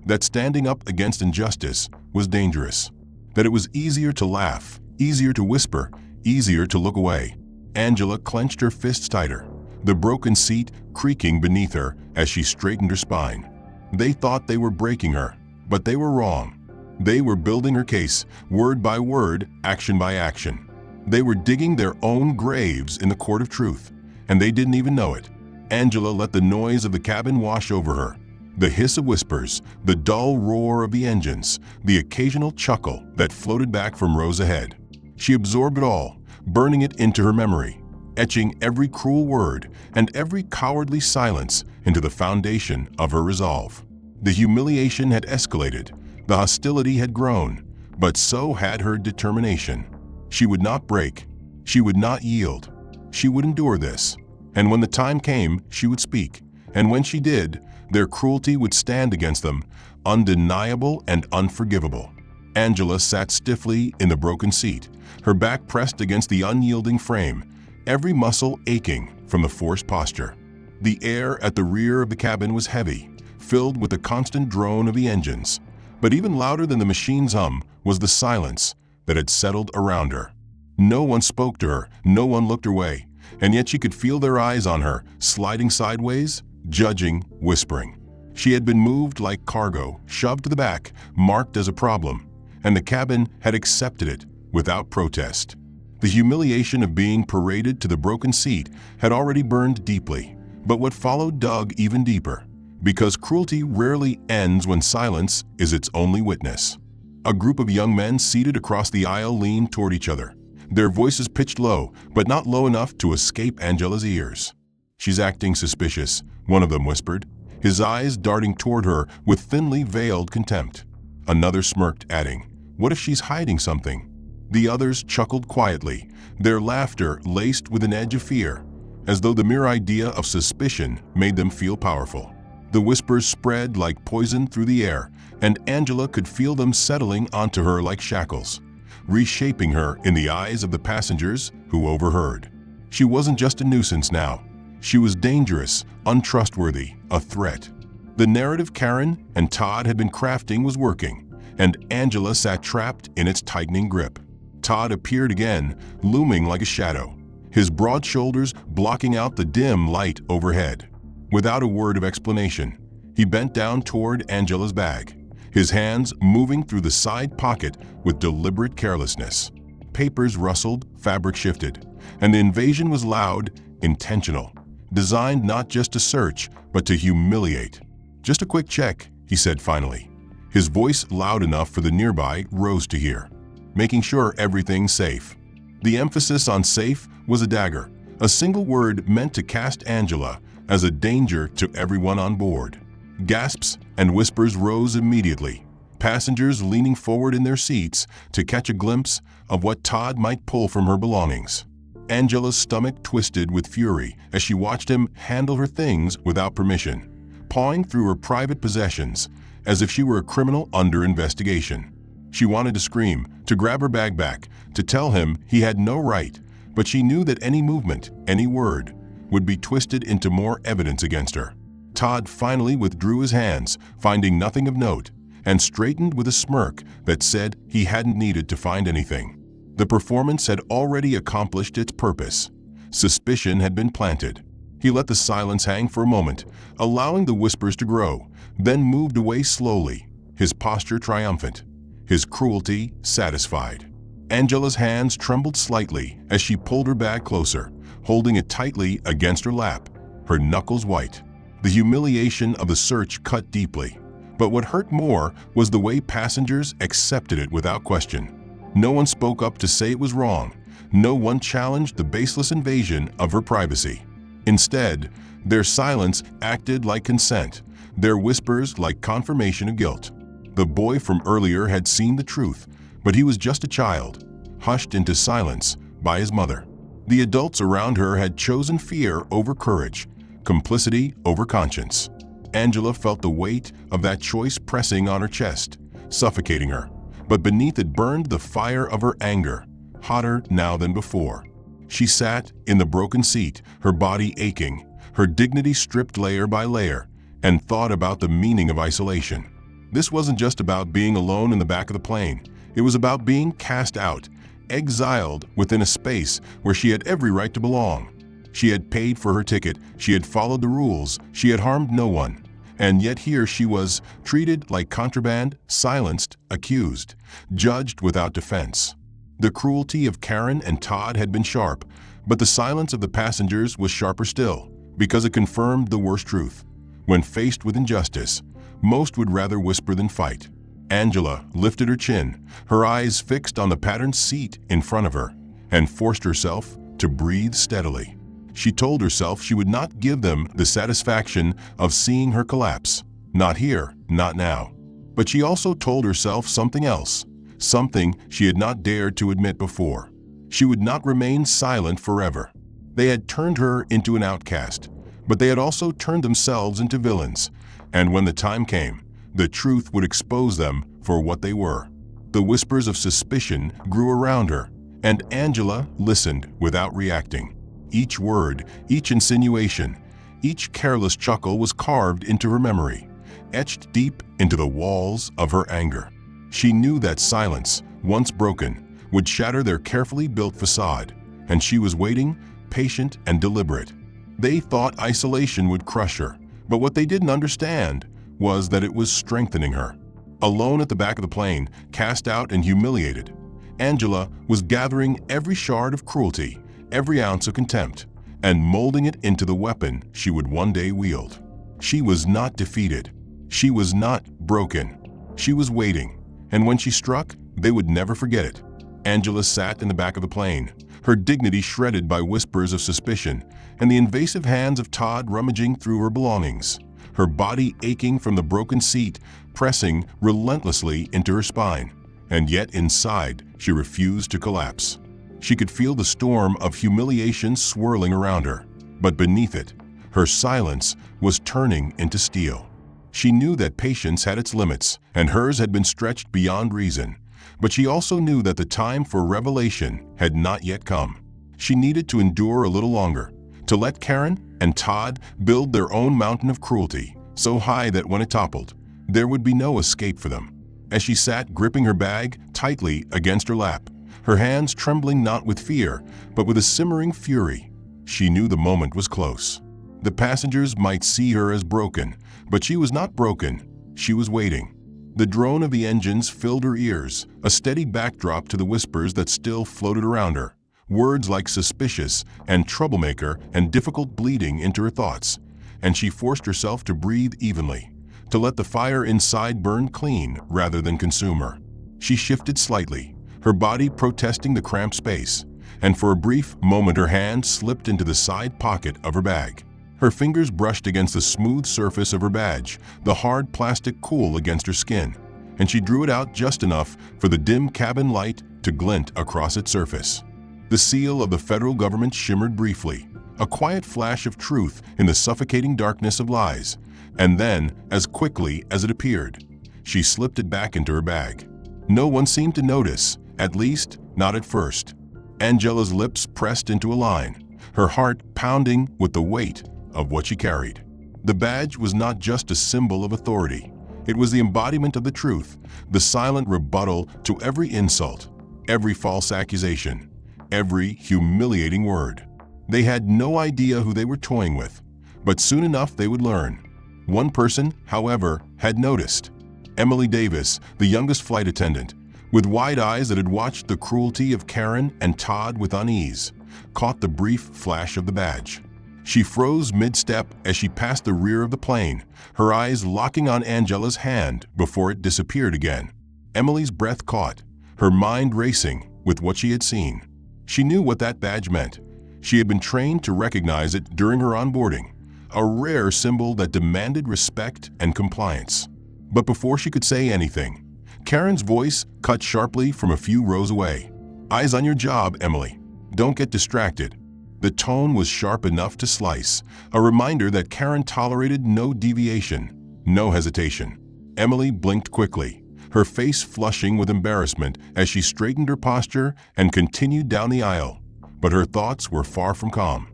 that standing up against injustice was dangerous, that it was easier to laugh, easier to whisper, easier to look away. Angela clenched her fists tighter, the broken seat creaking beneath her as she straightened her spine. They thought they were breaking her, but they were wrong. They were building her case, word by word, action by action. They were digging their own graves in the court of truth, and they didn't even know it. Angela let the noise of the cabin wash over her. The hiss of whispers, the dull roar of the engines, the occasional chuckle that floated back from rows ahead. She absorbed it all, burning it into her memory, etching every cruel word and every cowardly silence into the foundation of her resolve. The humiliation had escalated, the hostility had grown, but so had her determination. She would not break, she would not yield, she would endure this. And when the time came, she would speak, and when she did, their cruelty would stand against them, undeniable and unforgivable. Angela sat stiffly in the broken seat, her back pressed against the unyielding frame, every muscle aching from the forced posture. The air at the rear of the cabin was heavy, filled with the constant drone of the engines. But even louder than the machine's hum was the silence that had settled around her. No one spoke to her, no one looked her way, and yet she could feel their eyes on her, sliding sideways, judging, whispering. She had been moved like cargo, shoved to the back, marked as a problem, and the cabin had accepted it without protest. The humiliation of being paraded to the broken seat had already burned deeply, but what followed dug even deeper, because cruelty rarely ends when silence is its only witness. A group of young men seated across the aisle leaned toward each other, their voices pitched low, but not low enough to escape Angela's ears. "She's acting suspicious," one of them whispered, his eyes darting toward her with thinly veiled contempt. Another smirked, adding, "What if she's hiding something?" The others chuckled quietly, their laughter laced with an edge of fear, as though the mere idea of suspicion made them feel powerful. The whispers spread like poison through the air, and Angela could feel them settling onto her like shackles, reshaping her in the eyes of the passengers who overheard. She wasn't just a nuisance now. She was dangerous, untrustworthy, a threat. The narrative Karen and Todd had been crafting was working, and Angela sat trapped in its tightening grip. Todd appeared again, looming like a shadow, his broad shoulders blocking out the dim light overhead. Without a word of explanation, he bent down toward Angela's bag, his hands moving through the side pocket with deliberate carelessness. Papers rustled, fabric shifted, and the invasion was loud, intentional, designed not just to search, but to humiliate. "Just a quick check," he said finally, his voice loud enough for the nearby rows to hear. "Making sure everything's safe." The emphasis on safe was a dagger, a single word meant to cast Angela as a danger to everyone on board. Gasps and whispers rose immediately, passengers leaning forward in their seats to catch a glimpse of what Todd might pull from her belongings. Angela's stomach twisted with fury as she watched him handle her things without permission, pawing through her private possessions as if she were a criminal under investigation. She wanted to scream, to grab her bag back, to tell him he had no right, but she knew that any movement, any word, would be twisted into more evidence against her. Todd finally withdrew his hands, finding nothing of note, and straightened with a smirk that said he hadn't needed to find anything. The performance had already accomplished its purpose. Suspicion had been planted. He let the silence hang for a moment, allowing the whispers to grow, then moved away slowly, his posture triumphant, his cruelty satisfied. Angela's hands trembled slightly as she pulled her bag closer, holding it tightly against her lap, her knuckles white. The humiliation of the search cut deeply, but what hurt more was the way passengers accepted it without question. No one spoke up to say it was wrong. No one challenged the baseless invasion of her privacy. Instead, their silence acted like consent, their whispers like confirmation of guilt. The boy from earlier had seen the truth, but he was just a child, hushed into silence by his mother. The adults around her had chosen fear over courage, complicity over conscience. Angela felt the weight of that choice pressing on her chest, suffocating her, but beneath it burned the fire of her anger, hotter now than before. She sat in the broken seat, her body aching, her dignity stripped layer by layer, and thought about the meaning of isolation. This wasn't just about being alone in the back of the plane. It was about being cast out, exiled within a space where she had every right to belong. She had paid for her ticket, she had followed the rules, she had harmed no one. And yet here she was, treated like contraband, silenced, accused, judged without defense. The cruelty of Karen and Todd had been sharp, but the silence of the passengers was sharper still, because it confirmed the worst truth. When faced with injustice, most would rather whisper than fight. Angela lifted her chin, her eyes fixed on the patterned seat in front of her, and forced herself to breathe steadily. She told herself she would not give them the satisfaction of seeing her collapse. Not here, not now. But she also told herself something else, something she had not dared to admit before. She would not remain silent forever. They had turned her into an outcast, but they had also turned themselves into villains. And when the time came, the truth would expose them for what they were. The whispers of suspicion grew around her, and Angela listened without reacting. Each word, each insinuation, each careless chuckle was carved into her memory, etched deep into the walls of her anger. She knew that silence, once broken, would shatter their carefully built facade, and she was waiting, patient and deliberate. They thought isolation would crush her, but what they didn't understand was that it was strengthening her. Alone at the back of the plane, cast out and humiliated, Angela was gathering every shard of cruelty, every ounce of contempt, and molding it into the weapon she would one day wield. She was not defeated. She was not broken. She was waiting, and when she struck, they would never forget it. Angela sat in the back of the plane, her dignity shredded by whispers of suspicion and the invasive hands of Todd rummaging through her belongings, her body aching from the broken seat, pressing relentlessly into her spine. And yet inside, she refused to collapse. She could feel the storm of humiliation swirling around her, but beneath it, her silence was turning into steel. She knew that patience had its limits, and hers had been stretched beyond reason. But she also knew that the time for revelation had not yet come. She needed to endure a little longer, to let Karen and Todd build their own mountain of cruelty, so high that when it toppled, there would be no escape for them. As she sat gripping her bag tightly against her lap, her hands trembling not with fear, but with a simmering fury, she knew the moment was close. The passengers might see her as broken, but she was not broken. She was waiting. The drone of the engines filled her ears, a steady backdrop to the whispers that still floated around her. Words like suspicious and troublemaker and difficult bleeding into her thoughts, and she forced herself to breathe evenly, to let the fire inside burn clean rather than consume her. She shifted slightly, her body protesting the cramped space, and for a brief moment her hand slipped into the side pocket of her bag. Her fingers brushed against the smooth surface of her badge, the hard plastic cool against her skin, and she drew it out just enough for the dim cabin light to glint across its surface. The seal of the federal government shimmered briefly, a quiet flash of truth in the suffocating darkness of lies, and then, as quickly as it appeared, she slipped it back into her bag. No one seemed to notice, at least not at first. Angela's lips pressed into a line, her heart pounding with the weight of what she carried. The badge was not just a symbol of authority. It was the embodiment of the truth, the silent rebuttal to every insult, every false accusation, every humiliating word. They had no idea who they were toying with, but soon enough they would learn. One person, however, had noticed. Emily Davis, the youngest flight attendant, with wide eyes that had watched the cruelty of Karen and Todd with unease, caught the brief flash of the badge. She froze mid-step as she passed the rear of the plane, her eyes locking on Angela's hand before it disappeared again. Emily's breath caught, her mind racing with what she had seen. She knew what that badge meant. She had been trained to recognize it during her onboarding, a rare symbol that demanded respect and compliance. But before she could say anything, Karen's voice cut sharply from a few rows away. "Eyes on your job, Emily. Don't get distracted." The tone was sharp enough to slice, a reminder that Karen tolerated no deviation, no hesitation. Emily blinked quickly, her face flushing with embarrassment as she straightened her posture and continued down the aisle. But her thoughts were far from calm.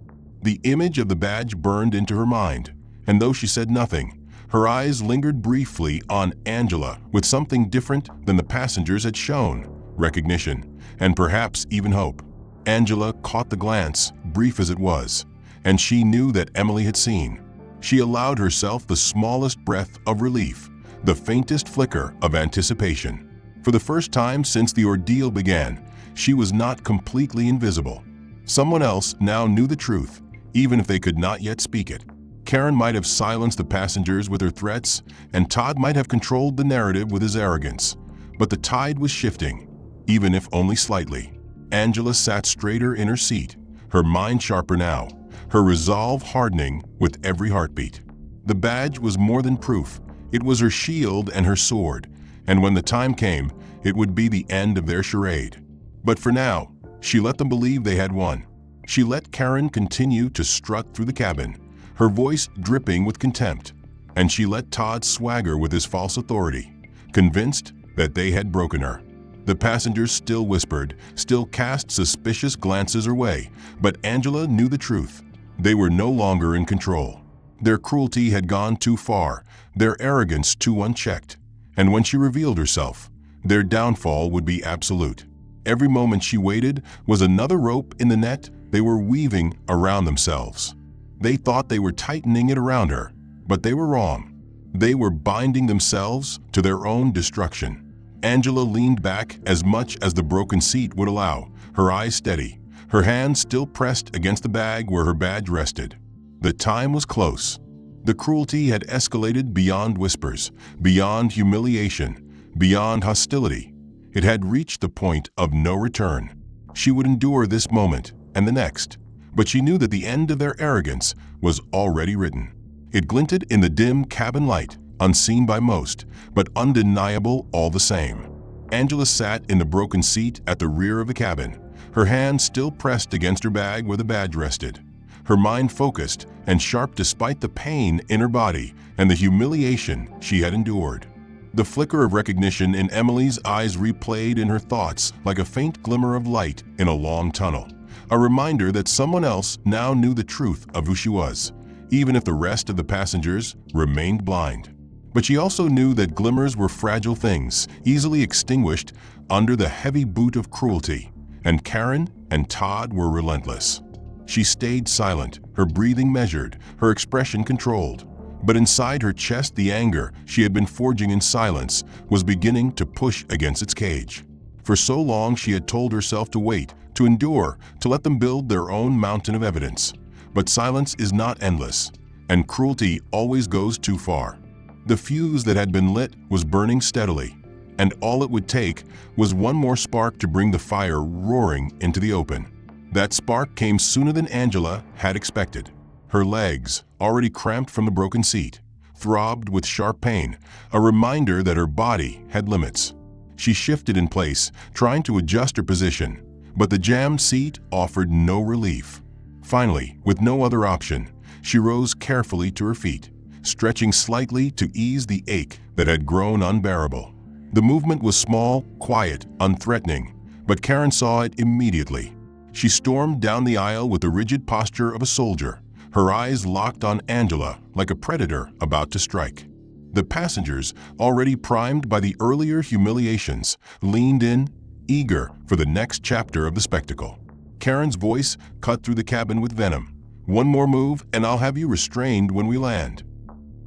The image of the badge burned into her mind, and though she said nothing, her eyes lingered briefly on Angela with something different than the passengers had shown: recognition, and perhaps even hope. Angela caught the glance, brief as it was, and she knew that Emily had seen. She allowed herself the smallest breath of relief, the faintest flicker of anticipation. For the first time since the ordeal began, she was not completely invisible. Someone else now knew the truth, even if they could not yet speak it. Karen might have silenced the passengers with her threats, and Todd might have controlled the narrative with his arrogance. But the tide was shifting, even if only slightly. Angela sat straighter in her seat, her mind sharper now, her resolve hardening with every heartbeat. The badge was more than proof. It was her shield and her sword, and when the time came, it would be the end of their charade. But for now, she let them believe they had won. She let Karen continue to strut through the cabin, her voice dripping with contempt, and she let Todd swagger with his false authority, convinced that they had broken her. The passengers still whispered, still cast suspicious glances her way, but Angela knew the truth. They were no longer in control. Their cruelty had gone too far, their arrogance too unchecked, and when she revealed herself, their downfall would be absolute. Every moment she waited was another rope in the net they were weaving around themselves. They thought they were tightening it around her, but they were wrong. They were binding themselves to their own destruction. Angela leaned back as much as the broken seat would allow, her eyes steady, her hand still pressed against the bag where her badge rested. The time was close. The cruelty had escalated beyond whispers, beyond humiliation, beyond hostility. It had reached the point of no return. She would endure this moment and the next, but she knew that the end of their arrogance was already written. It glinted in the dim cabin light, unseen by most, but undeniable all the same. Angela sat in the broken seat at the rear of the cabin, her hand still pressed against her bag where the badge rested, her mind focused and sharp despite the pain in her body and the humiliation she had endured. The flicker of recognition in Emily's eyes replayed in her thoughts like a faint glimmer of light in a long tunnel, a reminder that someone else now knew the truth of who she was, even if the rest of the passengers remained blind. But she also knew that glimmers were fragile things, easily extinguished under the heavy boot of cruelty, and Karen and Todd were relentless. She stayed silent, her breathing measured, her expression controlled. But inside her chest, the anger she had been forging in silence was beginning to push against its cage. For so long she had told herself to wait, to endure, to let them build their own mountain of evidence. But silence is not endless, and cruelty always goes too far. The fuse that had been lit was burning steadily, and all it would take was one more spark to bring the fire roaring into the open. That spark came sooner than Angela had expected. Her legs, already cramped from the broken seat, throbbed with sharp pain, a reminder that her body had limits. She shifted in place, trying to adjust her position, but the jammed seat offered no relief. Finally, with no other option, she rose carefully to her feet, stretching slightly to ease the ache that had grown unbearable. The movement was small, quiet, unthreatening, but Karen saw it immediately. She stormed down the aisle with the rigid posture of a soldier, her eyes locked on Angela like a predator about to strike. The passengers, already primed by the earlier humiliations, leaned in, eager for the next chapter of the spectacle. Karen's voice cut through the cabin with venom. "One more move and I'll have you restrained when we land."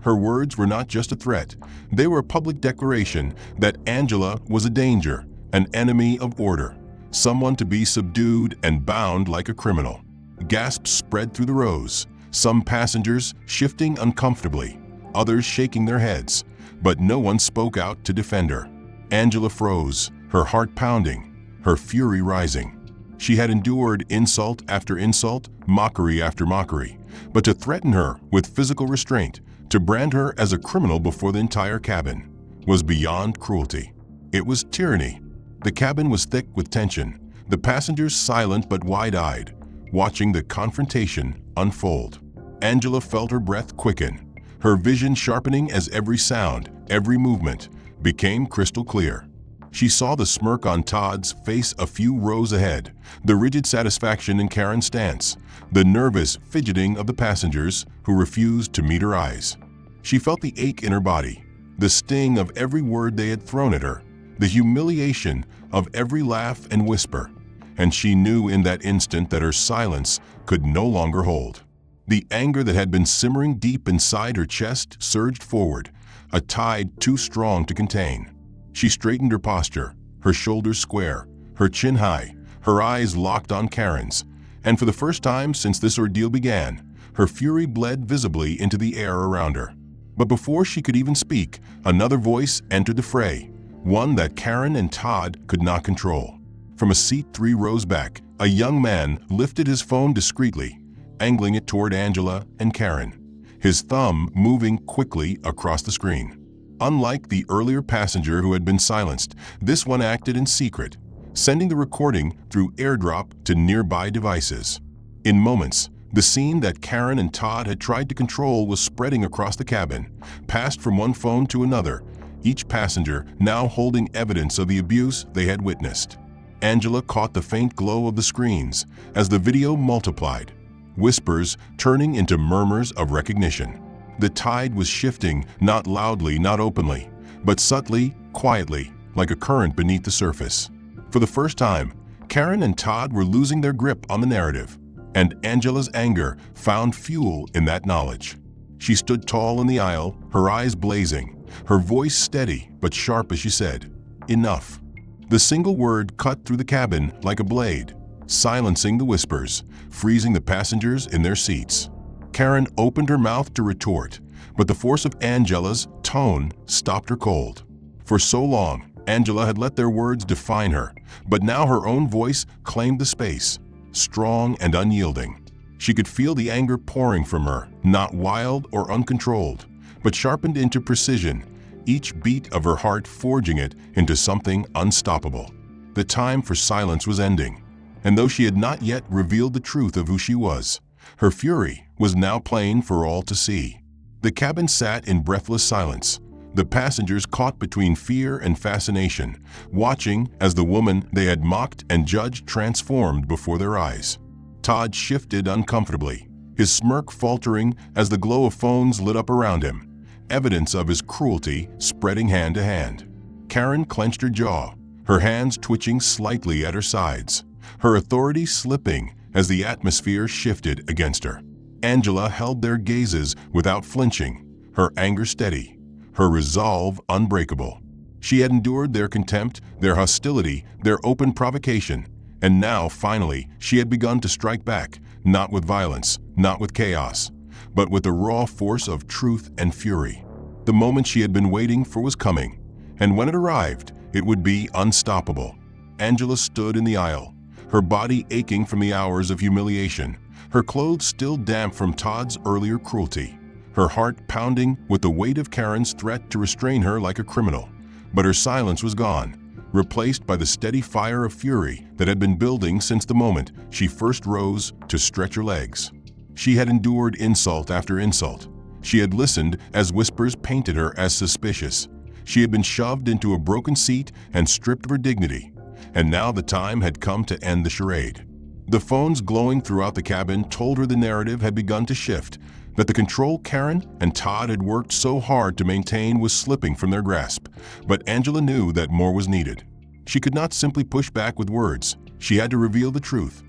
Her words were not just a threat. They were a public declaration that Angela was a danger, an enemy of order, someone to be subdued and bound like a criminal. Gasps spread through the rows, some passengers shifting uncomfortably, others shaking their heads, but no one spoke out to defend her. Angela froze, her heart pounding, her fury rising. She had endured insult after insult, mockery after mockery, but to threaten her with physical restraint, to brand her as a criminal before the entire cabin, was beyond cruelty. It was tyranny. The cabin was thick with tension, the passengers silent but wide-eyed, watching the confrontation unfold. Angela felt her breath quicken, her vision sharpening as every sound, every movement, became crystal clear. She saw the smirk on Todd's face a few rows ahead, the rigid satisfaction in Karen's stance, the nervous fidgeting of the passengers who refused to meet her eyes. She felt the ache in her body, the sting of every word they had thrown at her, the humiliation of every laugh and whisper, and she knew in that instant that her silence could no longer hold. The anger that had been simmering deep inside her chest surged forward, a tide too strong to contain. She straightened her posture, her shoulders square, her chin high, her eyes locked on Karen's, and for the first time since this ordeal began, her fury bled visibly into the air around her. But before she could even speak, another voice entered the fray, one that Karen and Todd could not control. From a seat 3 rows back, a young man lifted his phone discreetly, angling it toward Angela and Karen, his thumb moving quickly across the screen. Unlike the earlier passenger who had been silenced, this one acted in secret, sending the recording through airdrop to nearby devices. In moments, the scene that Karen and Todd had tried to control was spreading across the cabin, passed from one phone to another, each passenger now holding evidence of the abuse they had witnessed. Angela caught the faint glow of the screens as the video multiplied, whispers turning into murmurs of recognition. The tide was shifting, not loudly, not openly, but subtly, quietly, like a current beneath the surface. For the first time, Karen and Todd were losing their grip on the narrative, and Angela's anger found fuel in that knowledge. She stood tall in the aisle, her eyes blazing, her voice steady but sharp as she said, "Enough." The single word cut through the cabin like a blade, silencing the whispers, freezing the passengers in their seats. Karen opened her mouth to retort, but the force of Angela's tone stopped her cold. For so long, Angela had let their words define her, but now her own voice claimed the space, strong and unyielding. She could feel the anger pouring from her, not wild or uncontrolled, but sharpened into precision, each beat of her heart forging it into something unstoppable. The time for silence was ending, and though she had not yet revealed the truth of who she was, her fury was now plain for all to see. The cabin sat in breathless silence, the passengers caught between fear and fascination, watching as the woman they had mocked and judged transformed before their eyes. Todd shifted uncomfortably, his smirk faltering as the glow of phones lit up around him, evidence of his cruelty spreading hand to hand. Karen clenched her jaw, her hands twitching slightly at her sides, her authority slipping as the atmosphere shifted against her. Angela held their gazes without flinching, her anger steady, her resolve unbreakable. She had endured their contempt, their hostility, their open provocation, and now, finally, she had begun to strike back, not with violence, not with chaos, but with the raw force of truth and fury. The moment she had been waiting for was coming, and when it arrived, it would be unstoppable. Angela stood in the aisle, her body aching from the hours of humiliation, her clothes still damp from Todd's earlier cruelty, her heart pounding with the weight of Karen's threat to restrain her like a criminal. But her silence was gone, replaced by the steady fire of fury that had been building since the moment she first rose to stretch her legs. She had endured insult after insult. She had listened as whispers painted her as suspicious. She had been shoved into a broken seat and stripped of her dignity. And now the time had come to end the charade. The phones glowing throughout the cabin told her the narrative had begun to shift, that the control Karen and Todd had worked so hard to maintain was slipping from their grasp. But Angela knew that more was needed. She could not simply push back with words. She had to reveal the truth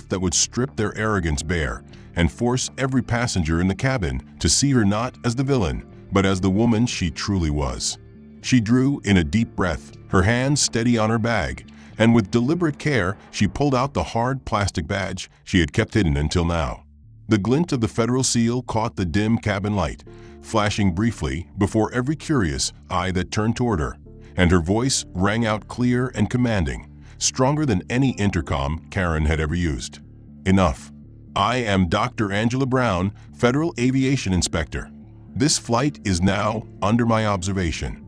that would strip their arrogance bare and force every passenger in the cabin to see her not as the villain, but as the woman she truly was. She drew in a deep breath, her hands steady on her bag, and with deliberate care, she pulled out the hard plastic badge she had kept hidden until now. The glint of the federal seal caught the dim cabin light, flashing briefly before every curious eye that turned toward her, and her voice rang out clear and commanding, stronger than any intercom Karen had ever used. Enough. I am Dr. Angela Brown, Federal Aviation Inspector. This flight is now under my observation.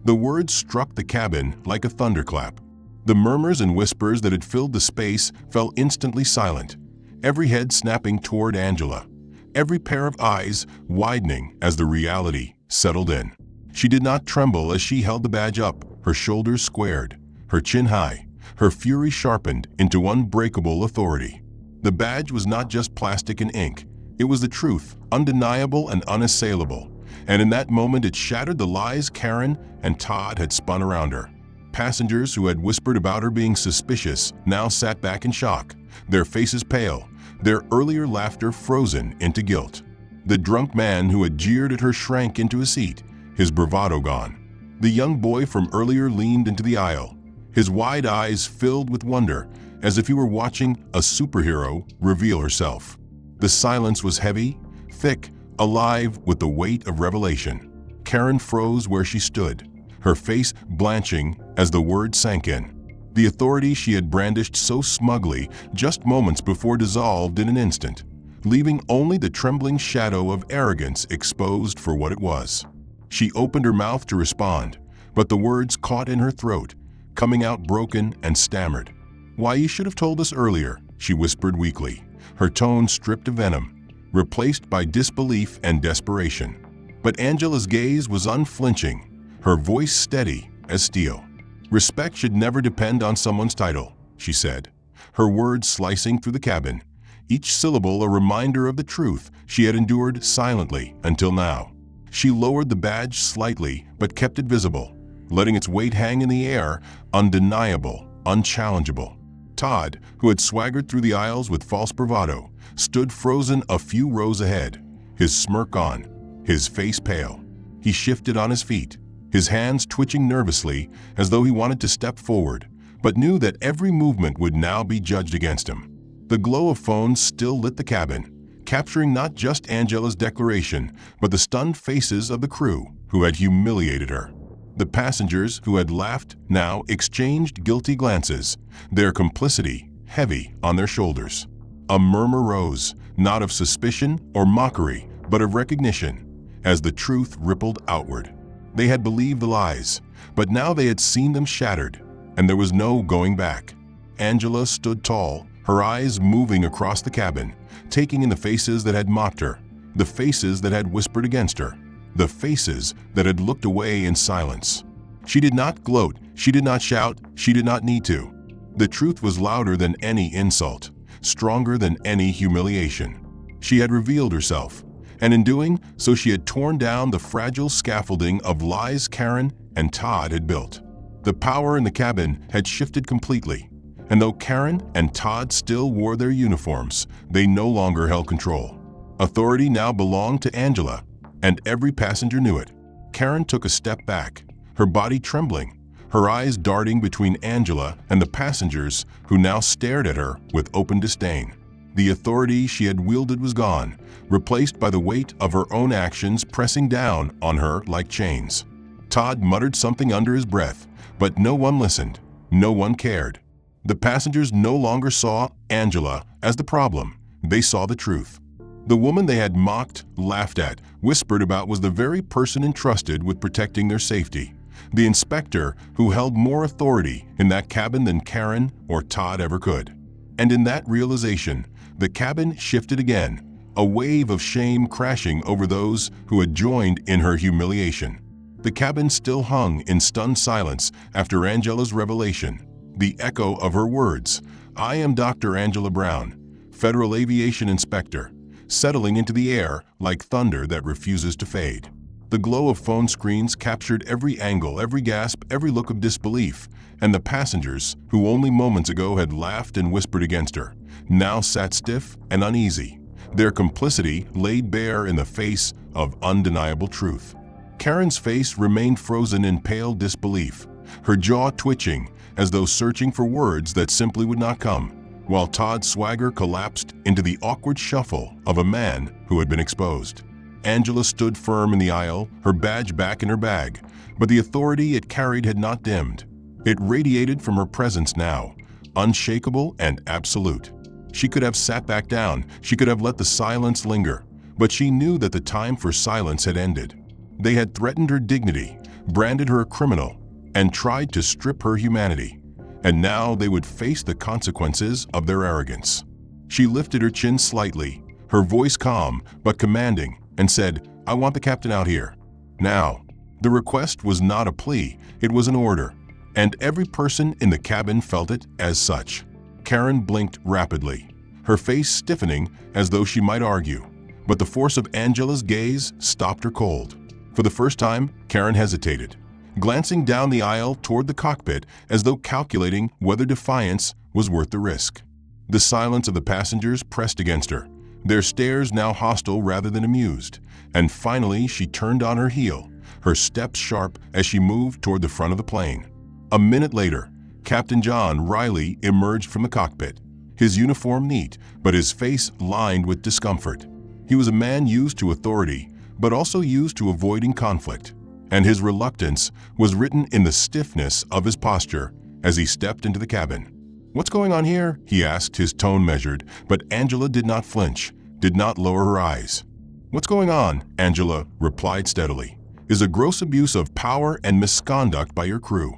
The words struck the cabin like a thunderclap. The murmurs and whispers that had filled the space fell instantly silent, every head snapping toward Angela, every pair of eyes widening as the reality settled in. She did not tremble as she held the badge up, her shoulders squared, her chin high, her fury sharpened into unbreakable authority. The badge was not just plastic and ink. It was the truth, undeniable and unassailable. And in that moment it shattered the lies Karen and Todd had spun around her. Passengers who had whispered about her being suspicious now sat back in shock, their faces pale, their earlier laughter frozen into guilt. The drunk man who had jeered at her shrank into a seat, his bravado gone. The young boy from earlier leaned into the aisle, his wide eyes filled with wonder, as if he were watching a superhero reveal herself. The silence was heavy, thick, alive with the weight of revelation. Karen froze where she stood, her face blanching as the words sank in. The authority she had brandished so smugly just moments before dissolved in an instant, leaving only the trembling shadow of arrogance exposed for what it was. She opened her mouth to respond, but the words caught in her throat, coming out broken and stammered. "Why, you should have told us earlier," she whispered weakly, her tone stripped of venom, replaced by disbelief and desperation. But Angela's gaze was unflinching, her voice steady as steel. "Respect should never depend on someone's title," she said, her words slicing through the cabin, each syllable a reminder of the truth she had endured silently until now. She lowered the badge slightly but kept it visible, letting its weight hang in the air, undeniable, unchallengeable. Todd, who had swaggered through the aisles with false bravado, stood frozen a few rows ahead, his smirk on, his face pale. He shifted on his feet, his hands twitching nervously as though he wanted to step forward, but knew that every movement would now be judged against him. The glow of phones still lit the cabin, capturing not just Angela's declaration, but the stunned faces of the crew who had humiliated her. The passengers who had laughed now exchanged guilty glances, their complicity heavy on their shoulders. A murmur rose, not of suspicion or mockery, but of recognition, as the truth rippled outward. They had believed the lies, but now they had seen them shattered, and there was no going back. Angela stood tall, her eyes moving across the cabin, taking in the faces that had mocked her, the faces that had whispered against her, the faces that had looked away in silence. She did not gloat, she did not shout, she did not need to. The truth was louder than any insult, stronger than any humiliation. She had revealed herself, and in doing so she had torn down the fragile scaffolding of lies Karen and Todd had built. The power in the cabin had shifted completely, and though Karen and Todd still wore their uniforms, they no longer held control. Authority now belonged to Angela, and every passenger knew it. Karen took a step back, her body trembling, her eyes darting between Angela and the passengers who now stared at her with open disdain. The authority she had wielded was gone, replaced by the weight of her own actions pressing down on her like chains. Todd muttered something under his breath, but no one listened, no one cared. The passengers no longer saw Angela as the problem, they saw the truth. The woman they had mocked, laughed at, whispered about was the very person entrusted with protecting their safety. The inspector who held more authority in that cabin than Karen or Todd ever could. And in that realization, the cabin shifted again, a wave of shame crashing over those who had joined in her humiliation. The cabin still hung in stunned silence after Angela's revelation, the echo of her words, "I am Dr. Angela Brown, Federal Aviation Inspector," settling into the air like thunder that refuses to fade. The glow of phone screens captured every angle, every gasp, every look of disbelief, and the passengers, who only moments ago had laughed and whispered against her, now sat stiff and uneasy, their complicity laid bare in the face of undeniable truth. Karen's face remained frozen in pale disbelief, her jaw twitching as though searching for words that simply would not come, while Todd's swagger collapsed into the awkward shuffle of a man who had been exposed. Angela stood firm in the aisle, her badge back in her bag, but the authority it carried had not dimmed. It radiated from her presence now, unshakable and absolute. She could have sat back down, she could have let the silence linger, but she knew that the time for silence had ended. They had threatened her dignity, branded her a criminal, and tried to strip her humanity. And now they would face the consequences of their arrogance. She lifted her chin slightly, her voice calm but commanding, and said, "I want the captain out here. Now." The request was not a plea, it was an order, and every person in the cabin felt it as such. Karen blinked rapidly, her face stiffening as though she might argue, but the force of Angela's gaze stopped her cold. For the first time, Karen hesitated, glancing down the aisle toward the cockpit as though calculating whether defiance was worth the risk. The silence of the passengers pressed against her, their stares now hostile rather than amused, and finally she turned on her heel, her steps sharp as she moved toward the front of the plane. A minute later, Captain John Riley emerged from the cockpit, his uniform neat, but his face lined with discomfort. He was a man used to authority, but also used to avoiding conflict, and his reluctance was written in the stiffness of his posture as he stepped into the cabin. "What's going on here?" he asked, his tone measured, but Angela did not flinch, did not lower her eyes. "What's going on," Angela replied steadily, "is a gross abuse of power and misconduct by your crew.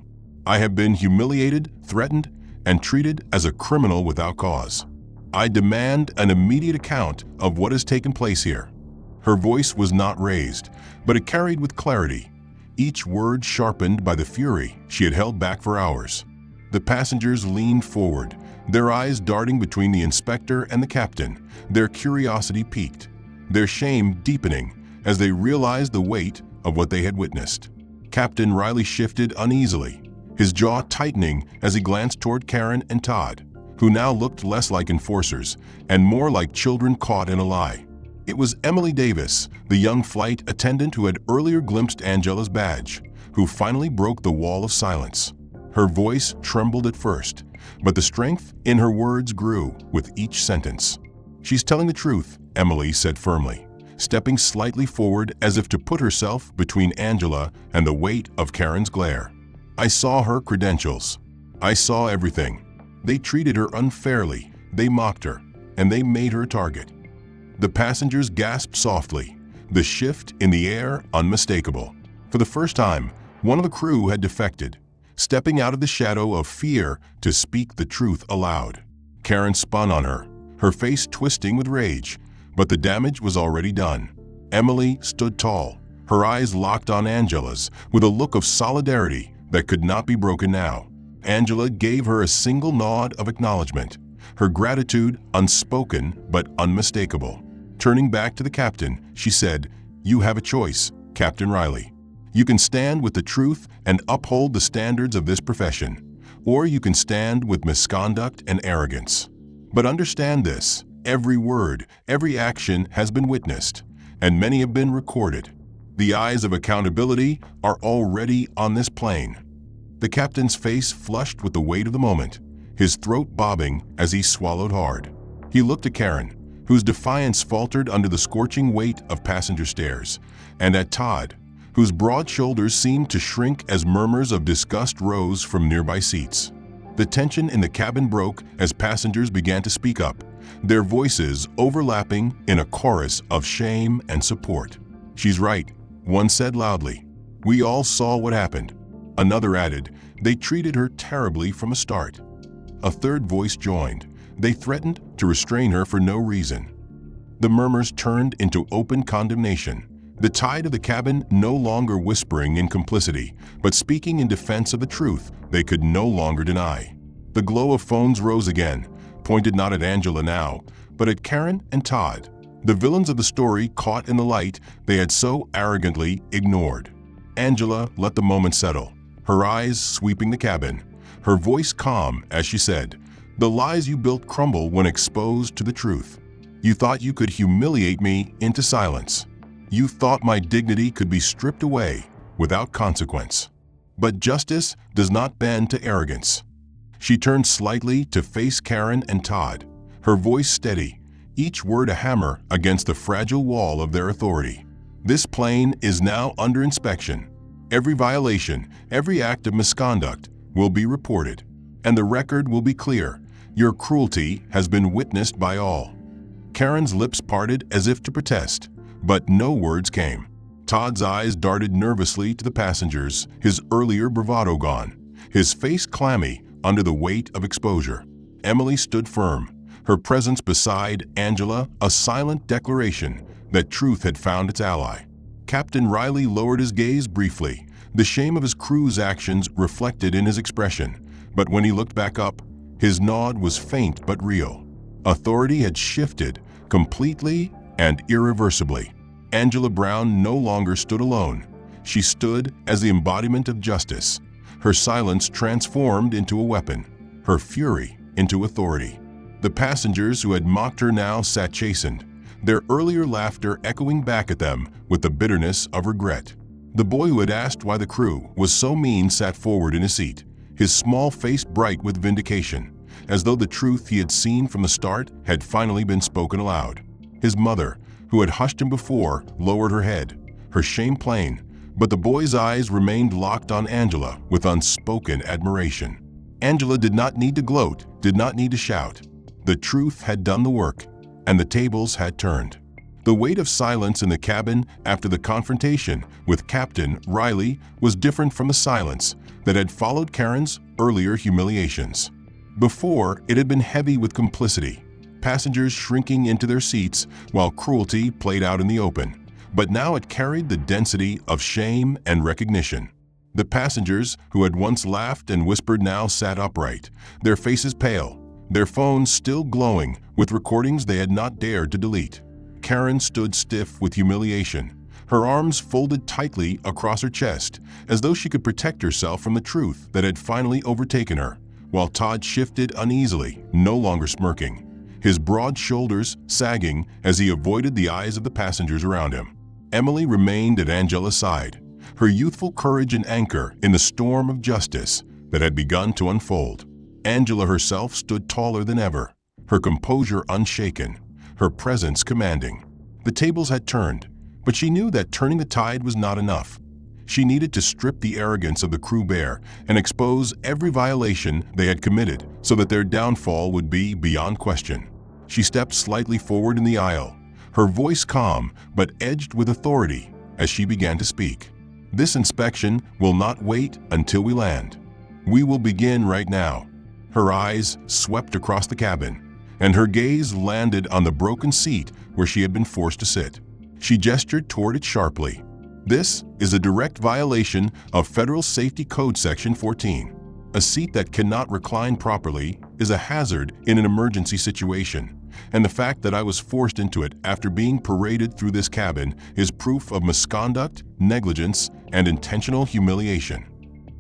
I have been humiliated, threatened, and treated as a criminal without cause. I demand an immediate account of what has taken place here." Her voice was not raised, but it carried with clarity, each word sharpened by the fury she had held back for hours. The passengers leaned forward, their eyes darting between the inspector and the captain, their curiosity piqued, their shame deepening as they realized the weight of what they had witnessed. Captain Riley shifted uneasily, his jaw tightening as he glanced toward Karen and Todd, who now looked less like enforcers and more like children caught in a lie. It was Emily Davis, the young flight attendant who had earlier glimpsed Angela's badge, who finally broke the wall of silence. Her voice trembled at first, but the strength in her words grew with each sentence. "She's telling the truth," Emily said firmly, stepping slightly forward as if to put herself between Angela and the weight of Karen's glare. "I saw her credentials. I saw everything. They treated her unfairly, they mocked her, and they made her a target." The passengers gasped softly, the shift in the air unmistakable. For the first time, one of the crew had defected, stepping out of the shadow of fear to speak the truth aloud. Karen spun on her, her face twisting with rage, but the damage was already done. Emily stood tall, her eyes locked on Angela's with a look of solidarity that could not be broken now. Angela gave her a single nod of acknowledgement, her gratitude unspoken but unmistakable. Turning back to the captain, she said, "You have a choice, Captain Riley. You can stand with the truth and uphold the standards of this profession, or you can stand with misconduct and arrogance. But understand this, every word, every action has been witnessed, and many have been recorded. The eyes of accountability are already on this plane." The captain's face flushed with the weight of the moment, his throat bobbing as he swallowed hard. He looked at Karen, whose defiance faltered under the scorching weight of passenger stares, and at Todd, whose broad shoulders seemed to shrink as murmurs of disgust rose from nearby seats. The tension in the cabin broke as passengers began to speak up, their voices overlapping in a chorus of shame and support. "She's right," one said loudly. "We all saw what happened." Another added, "They treated her terribly from a start." A third voice joined. They threatened to restrain her for no reason. The murmurs turned into open condemnation, the tide of the cabin no longer whispering in complicity, but speaking in defense of the truth they could no longer deny. The glow of phones rose again, pointed not at Angela now, but at Karen and Todd, the villains of the story caught in the light they had so arrogantly ignored. Angela let the moment settle, her eyes sweeping the cabin, her voice calm as she said, "The lies you built crumble when exposed to the truth. You thought you could humiliate me into silence. You thought my dignity could be stripped away without consequence. But justice does not bend to arrogance." She turned slightly to face Karen and Todd, her voice steady, each word a hammer against the fragile wall of their authority. "This plane is now under inspection. Every violation, every act of misconduct will be reported, and the record will be clear. Your cruelty has been witnessed by all." Karen's lips parted as if to protest, but no words came. Todd's eyes darted nervously to the passengers, his earlier bravado gone, his face clammy under the weight of exposure. Emily stood firm, her presence beside Angela a silent declaration that truth had found its ally. Captain Riley lowered his gaze briefly, the shame of his crew's actions reflected in his expression, but when he looked back up, his nod was faint but real. Authority had shifted completely and irreversibly. Angela Brown no longer stood alone. She stood as the embodiment of justice, her silence transformed into a weapon, her fury into authority. The passengers who had mocked her now sat chastened, their earlier laughter echoing back at them with the bitterness of regret. The boy who had asked why the crew was so mean sat forward in his seat, his small face bright with vindication, as though the truth he had seen from the start had finally been spoken aloud. His mother, who had hushed him before, lowered her head, her shame plain, but the boy's eyes remained locked on Angela with unspoken admiration. Angela did not need to gloat, did not need to shout. The truth had done the work, and the tables had turned. The weight of silence in the cabin after the confrontation with Captain Riley was different from the silence that had followed Karen's earlier humiliations. Before, it had been heavy with complicity, passengers shrinking into their seats while cruelty played out in the open. But now it carried the density of shame and recognition. The passengers who had once laughed and whispered now sat upright, their faces pale, their phones still glowing with recordings they had not dared to delete. Karen stood stiff with humiliation, her arms folded tightly across her chest, as though she could protect herself from the truth that had finally overtaken her, while Todd shifted uneasily, no longer smirking, his broad shoulders sagging as he avoided the eyes of the passengers around him. Emily remained at Angela's side, her youthful courage an anchor in the storm of justice that had begun to unfold. Angela herself stood taller than ever, her composure unshaken, her presence commanding. The tables had turned, but she knew that turning the tide was not enough. She needed to strip the arrogance of the crew bare and expose every violation they had committed so that their downfall would be beyond question. She stepped slightly forward in the aisle, her voice calm but edged with authority as she began to speak. "This inspection will not wait until we land. We will begin right now." Her eyes swept across the cabin, and her gaze landed on the broken seat where she had been forced to sit. She gestured toward it sharply. "This is a direct violation of Federal Safety Code Section 14. A seat that cannot recline properly is a hazard in an emergency situation, and the fact that I was forced into it after being paraded through this cabin is proof of misconduct, negligence, and intentional humiliation."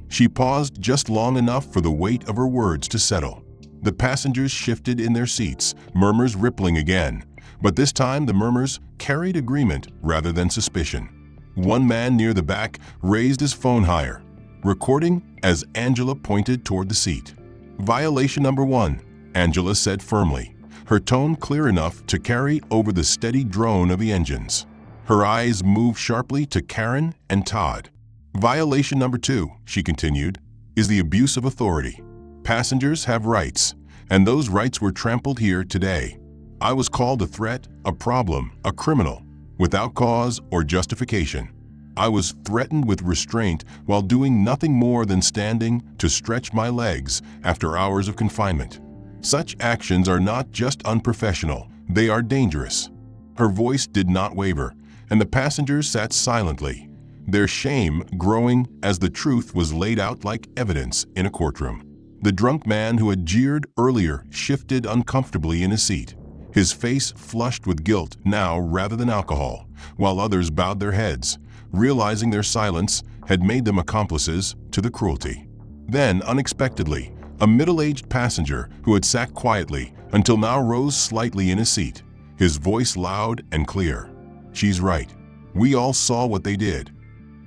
She paused just long enough for the weight of her words to settle. The passengers shifted in their seats, murmurs rippling again, but this time the murmurs carried agreement rather than suspicion. One man near the back raised his phone higher, recording as Angela pointed toward the seat. "Violation number 1, Angela said firmly, her tone clear enough to carry over the steady drone of the engines. Her eyes moved sharply to Karen and Todd. "Violation number 2, she continued, is the abuse of authority. Passengers have rights, and those rights were trampled here today. I was called a threat, a problem, a criminal, without cause or justification. I was threatened with restraint while doing nothing more than standing to stretch my legs after hours of confinement. Such actions are not just unprofessional, they are dangerous." Her voice did not waver, and the passengers sat silently, their shame growing as the truth was laid out like evidence in a courtroom. The drunk man who had jeered earlier shifted uncomfortably in his seat, his face flushed with guilt now rather than alcohol, while others bowed their heads, realizing their silence had made them accomplices to the cruelty. Then, unexpectedly, a middle-aged passenger who had sat quietly until now rose slightly in his seat, his voice loud and clear. "She's right. We all saw what they did."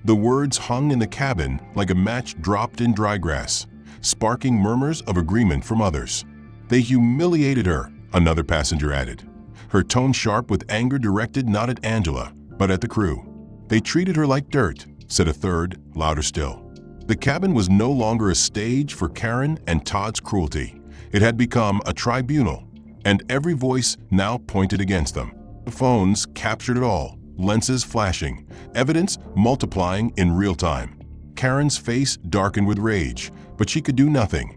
The words hung in the cabin like a match dropped in dry grass, sparking murmurs of agreement from others. "They humiliated her," another passenger added, her tone sharp with anger directed not at Angela, but at the crew. "They treated her like dirt," said a third, louder still. The cabin was no longer a stage for Karen and Todd's cruelty. It had become a tribunal, and every voice now pointed against them. The phones captured it all, lenses flashing, evidence multiplying in real time. Karen's face darkened with rage, but she could do nothing.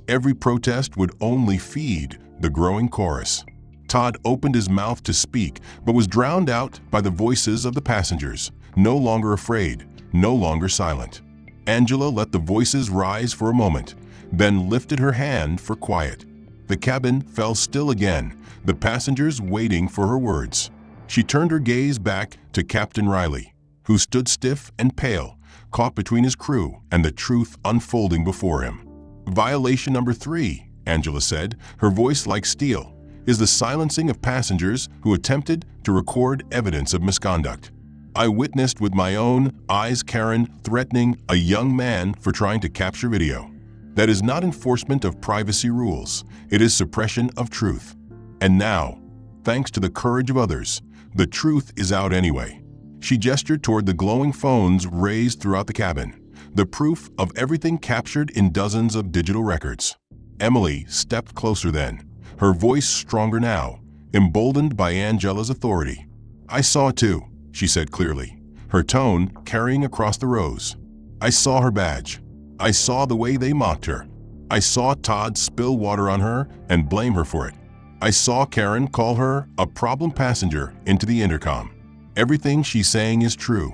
Every protest would only feed the growing chorus. Todd opened his mouth to speak, but was drowned out by the voices of the passengers, no longer afraid, no longer silent. Angela let the voices rise for a moment, then lifted her hand for quiet. The cabin fell still again, the passengers waiting for her words. She turned her gaze back to Captain Riley, who stood stiff and pale, caught between his crew and the truth unfolding before him. "Violation number 3, Angela said, her voice like steel, is the silencing of passengers who attempted to record evidence of misconduct. I witnessed with my own eyes Karen threatening a young man for trying to capture video. That is not enforcement of privacy rules, it is suppression of truth. And now, thanks to the courage of others, the truth is out anyway." She gestured toward the glowing phones raised throughout the cabin, the proof of everything captured in dozens of digital records. Emily stepped closer then, her voice stronger now, emboldened by Angela's authority. "I saw it too," she said clearly, her tone carrying across the rows. "I saw her badge. I saw the way they mocked her. I saw Todd spill water on her and blame her for it. I saw Karen call her a problem passenger into the intercom. Everything she's saying is true."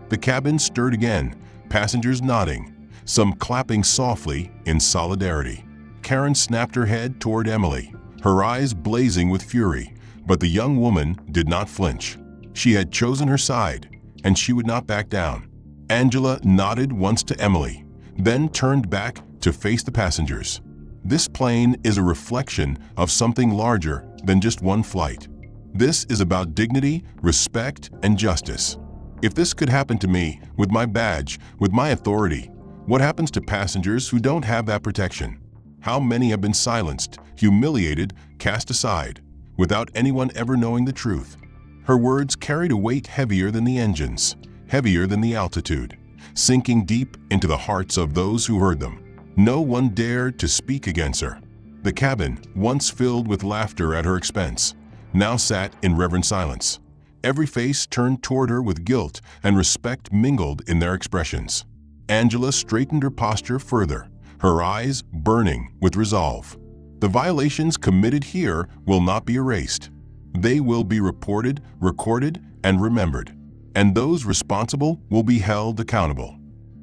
The cabin stirred again, passengers nodding, some clapping softly in solidarity. Karen snapped her head toward Emily, her eyes blazing with fury, but the young woman did not flinch. She had chosen her side, and she would not back down. Angela nodded once to Emily, then turned back to face the passengers. "This plane is a reflection of something larger than just one flight. This is about dignity, respect, and justice. If this could happen to me, with my badge, with my authority, what happens to passengers who don't have that protection? How many have been silenced, humiliated, cast aside, without anyone ever knowing the truth?" Her words carried a weight heavier than the engines, heavier than the altitude, sinking deep into the hearts of those who heard them. No one dared to speak against her. The cabin, once filled with laughter at her expense, now sat in reverent silence. Every face turned toward her with guilt and respect mingled in their expressions. Angela straightened her posture further, her eyes burning with resolve. "The violations committed here will not be erased. They will be reported, recorded, and remembered, and those responsible will be held accountable."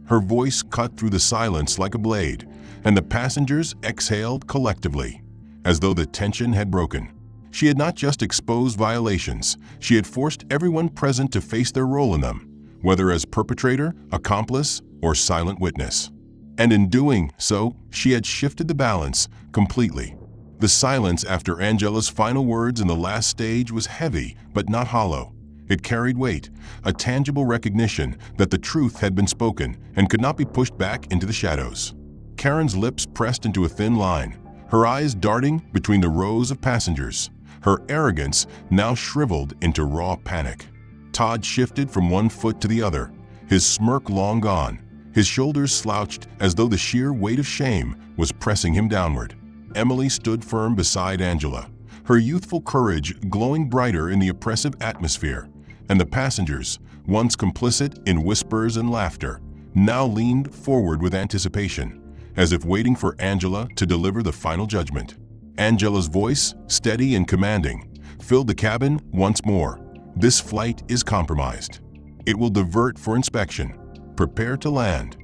Her voice cut through the silence like a blade, and the passengers exhaled collectively, as though the tension had broken. She had not just exposed violations, she had forced everyone present to face their role in them, whether as perpetrator, accomplice, or silent witness. And in doing so, she had shifted the balance completely. The silence after Angela's final words in the last stage was heavy but not hollow. It carried weight, a tangible recognition that the truth had been spoken and could not be pushed back into the shadows. Karen's lips pressed into a thin line, her eyes darting between the rows of passengers, her arrogance now shriveled into raw panic. Todd shifted from one foot to the other, his smirk long gone, his shoulders slouched as though the sheer weight of shame was pressing him downward. Emily stood firm beside Angela, her youthful courage glowing brighter in the oppressive atmosphere, and the passengers, once complicit in whispers and laughter, now leaned forward with anticipation, as if waiting for Angela to deliver the final judgment. Angela's voice, steady and commanding, filled the cabin once more. This flight is compromised. It will divert for inspection. Prepare to land.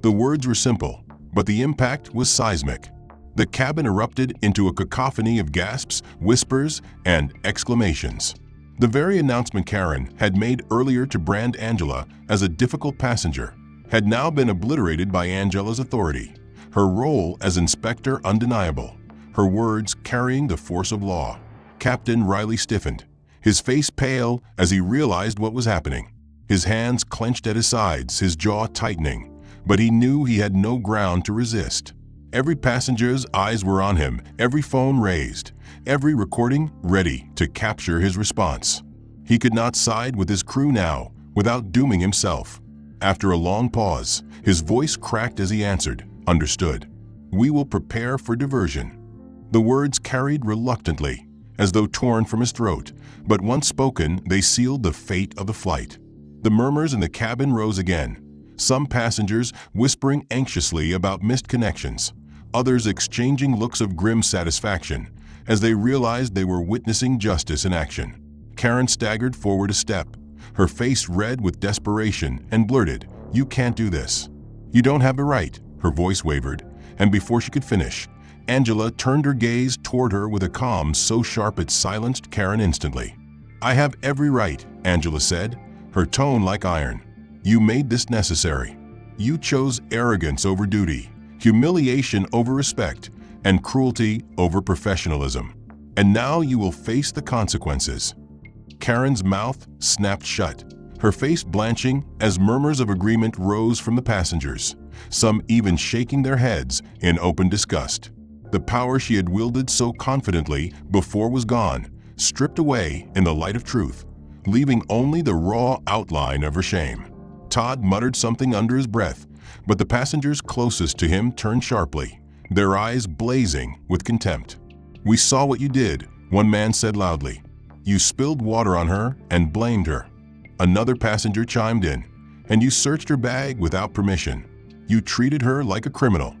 The words were simple, but the impact was seismic. The cabin erupted into a cacophony of gasps, whispers, and exclamations. The very announcement Karen had made earlier to brand Angela as a difficult passenger had now been obliterated by Angela's authority, her role as inspector undeniable, her words carrying the force of law. Captain Riley stiffened, his face pale as he realized what was happening. His hands clenched at his sides, his jaw tightening, but he knew he had no ground to resist. Every passenger's eyes were on him, every phone raised, every recording ready to capture his response. He could not side with his crew now without dooming himself. After a long pause, his voice cracked as he answered, "Understood. We will prepare for diversion." The words carried reluctantly, as though torn from his throat, but once spoken, they sealed the fate of the flight. The murmurs in the cabin rose again, some passengers whispering anxiously about missed connections, others exchanging looks of grim satisfaction as they realized they were witnessing justice in action. Karen staggered forward a step, her face red with desperation, and blurted, "You can't do this. You don't have the right." Her voice wavered, and before she could finish, Angela turned her gaze toward her with a calm so sharp it silenced Karen instantly. "I have every right," Angela said, her tone like iron. "You made this necessary. You chose arrogance over duty, humiliation over respect, and cruelty over professionalism. And now you will face the consequences." Karen's mouth snapped shut, her face blanching as murmurs of agreement rose from the passengers, some even shaking their heads in open disgust. The power she had wielded so confidently before was gone, stripped away in the light of truth, leaving only the raw outline of her shame. Todd muttered something under his breath, but the passengers closest to him turned sharply, their eyes blazing with contempt. "We saw what you did," one man said loudly. "You spilled water on her and blamed her." Another passenger chimed in, "And you searched her bag without permission. You treated her like a criminal."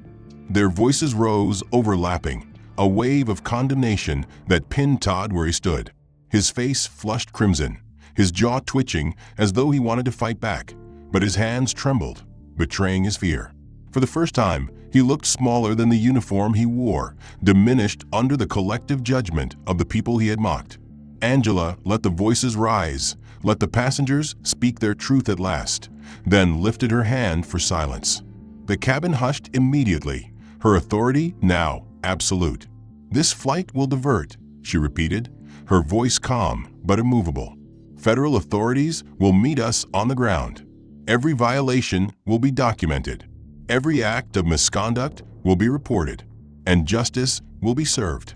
Their voices rose, overlapping, a wave of condemnation that pinned Todd where he stood. His face flushed crimson, his jaw twitching as though he wanted to fight back, but his hands trembled, betraying his fear. For the first time, he looked smaller than the uniform he wore, diminished under the collective judgment of the people he had mocked. Angela let the voices rise, let the passengers speak their truth at last, then lifted her hand for silence. The cabin hushed immediately, her authority now absolute. "This flight will divert," she repeated, her voice calm but immovable. "Federal authorities will meet us on the ground. Every violation will be documented. Every act of misconduct will be reported, and justice will be served."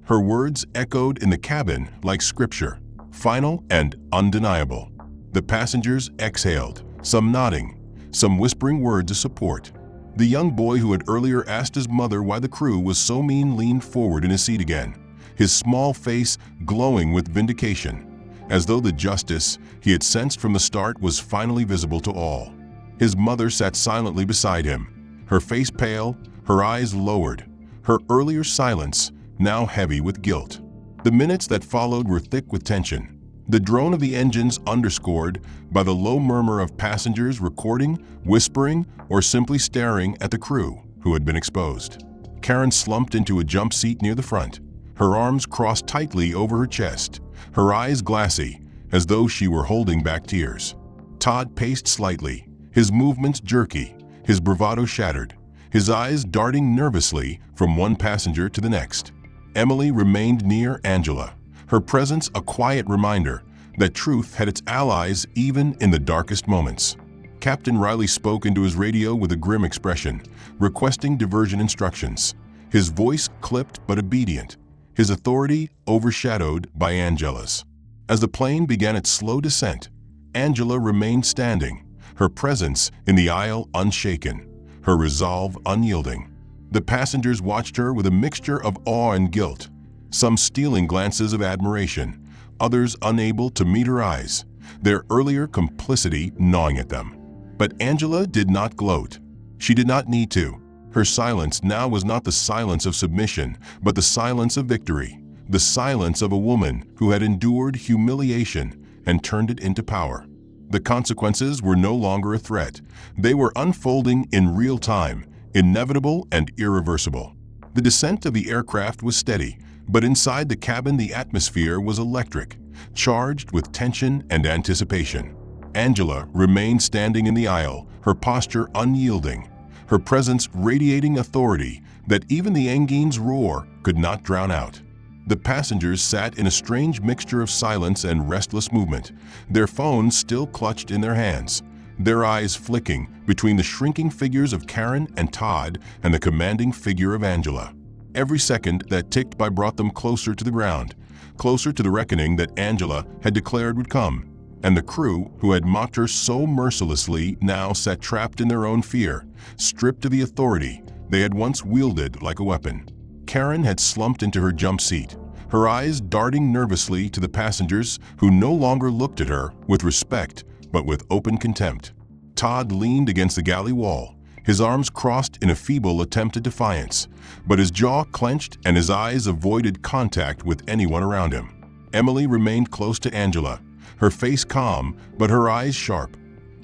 Her words echoed in the cabin like scripture, final and undeniable. The passengers exhaled, some nodding, some whispering words of support. The young boy who had earlier asked his mother why the crew was so mean leaned forward in his seat again, his small face glowing with vindication, as though the justice he had sensed from the start was finally visible to all. His mother sat silently beside him, her face pale, her eyes lowered, her earlier silence now heavy with guilt. The minutes that followed were thick with tension, the drone of the engines underscored by the low murmur of passengers recording, whispering, or simply staring at the crew who had been exposed. Karen slumped into a jump seat near the front, her arms crossed tightly over her chest, her eyes glassy, as though she were holding back tears. Todd paced slightly, his movements jerky, his bravado shattered, his eyes darting nervously from one passenger to the next. Emily remained near Angela, her presence a quiet reminder that truth had its allies even in the darkest moments. Captain Riley spoke into his radio with a grim expression, requesting diversion instructions. His voice clipped but obedient, his authority overshadowed by Angela's. As the plane began its slow descent, Angela remained standing, her presence in the aisle unshaken, her resolve unyielding. The passengers watched her with a mixture of awe and guilt, some stealing glances of admiration, others unable to meet her eyes, their earlier complicity gnawing at them. But Angela did not gloat. She did not need to. Her silence now was not the silence of submission, but the silence of victory, the silence of a woman who had endured humiliation and turned it into power. The consequences were no longer a threat. They were unfolding in real time, inevitable and irreversible. The descent of the aircraft was steady, but inside the cabin the atmosphere was electric, charged with tension and anticipation. Angela remained standing in the aisle, her posture unyielding, her presence radiating authority that even the engine's roar could not drown out. The passengers sat in a strange mixture of silence and restless movement, their phones still clutched in their hands, their eyes flicking between the shrinking figures of Karen and Todd and the commanding figure of Angela. Every second that ticked by brought them closer to the ground, closer to the reckoning that Angela had declared would come, and the crew who had mocked her so mercilessly now sat trapped in their own fear, stripped of the authority they had once wielded like a weapon. Karen had slumped into her jump seat, her eyes darting nervously to the passengers who no longer looked at her with respect but with open contempt. Todd leaned against the galley wall, his arms crossed in a feeble attempt at defiance, but his jaw clenched and his eyes avoided contact with anyone around him. Emily remained close to Angela, her face calm but her eyes sharp,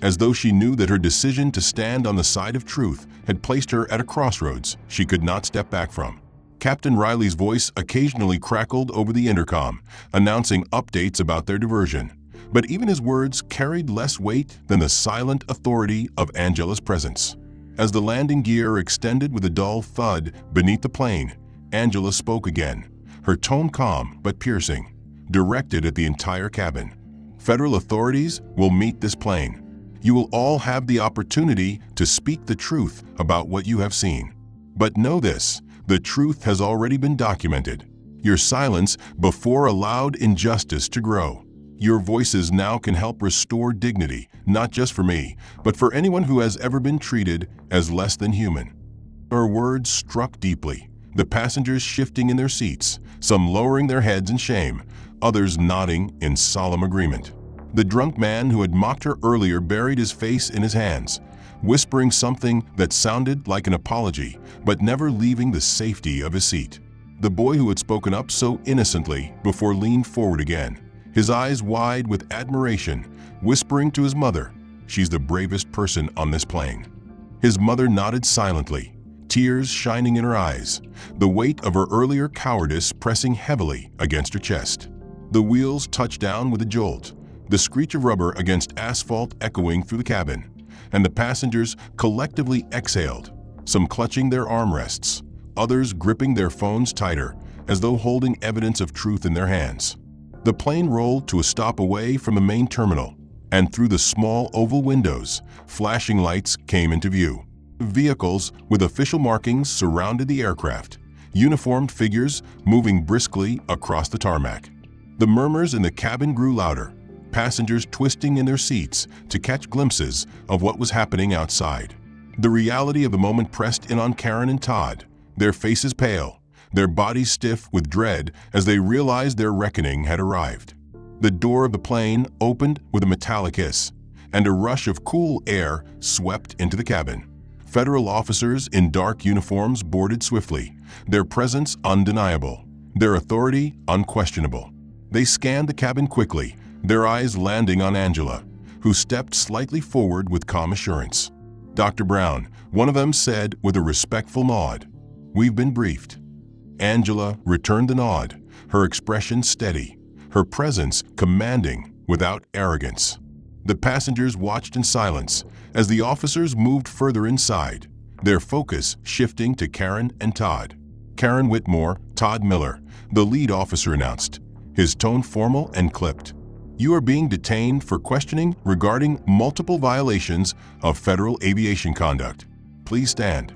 as though she knew that her decision to stand on the side of truth had placed her at a crossroads she could not step back from. Captain Riley's voice occasionally crackled over the intercom, announcing updates about their diversion, but even his words carried less weight than the silent authority of Angela's presence. As the landing gear extended with a dull thud beneath the plane, Angela spoke again, her tone calm but piercing, directed at the entire cabin. Federal authorities will meet this plane. You will all have the opportunity to speak the truth about what you have seen. But know this, the truth has already been documented. Your silence before allowed injustice to grow. Your voices now can help restore dignity, not just for me, but for anyone who has ever been treated as less than human. Her words struck deeply, the passengers shifting in their seats, some lowering their heads in shame, others nodding in solemn agreement. The drunk man who had mocked her earlier buried his face in his hands, whispering something that sounded like an apology, but never leaving the safety of his seat. The boy who had spoken up so innocently before leaned forward again, his eyes wide with admiration, whispering to his mother, "She's the bravest person on this plane." His mother nodded silently, tears shining in her eyes, the weight of her earlier cowardice pressing heavily against her chest. The wheels touched down with a jolt, the screech of rubber against asphalt echoing through the cabin, and the passengers collectively exhaled, some clutching their armrests, others gripping their phones tighter, as though holding evidence of truth in their hands. The plane rolled to a stop away from the main terminal, and through the small oval windows, flashing lights came into view. Vehicles with official markings surrounded the aircraft, uniformed figures moving briskly across the tarmac. The murmurs in the cabin grew louder, passengers twisting in their seats to catch glimpses of what was happening outside. The reality of the moment pressed in on Karen and Todd, their faces pale, their bodies stiff with dread as they realized their reckoning had arrived. The door of the plane opened with a metallic hiss, and a rush of cool air swept into the cabin. Federal officers in dark uniforms boarded swiftly, their presence undeniable, their authority unquestionable. They scanned the cabin quickly, their eyes landing on Angela, who stepped slightly forward with calm assurance. "Dr. Brown," one of them said with a respectful nod, "we've been briefed." Angela returned the nod, her expression steady, her presence commanding without arrogance. The passengers watched in silence as the officers moved further inside, their focus shifting to Karen and Todd. Karen Whitmore, Todd Miller, the lead officer announced, his tone formal and clipped. "You are being detained for questioning regarding multiple violations of federal aviation conduct. Please stand."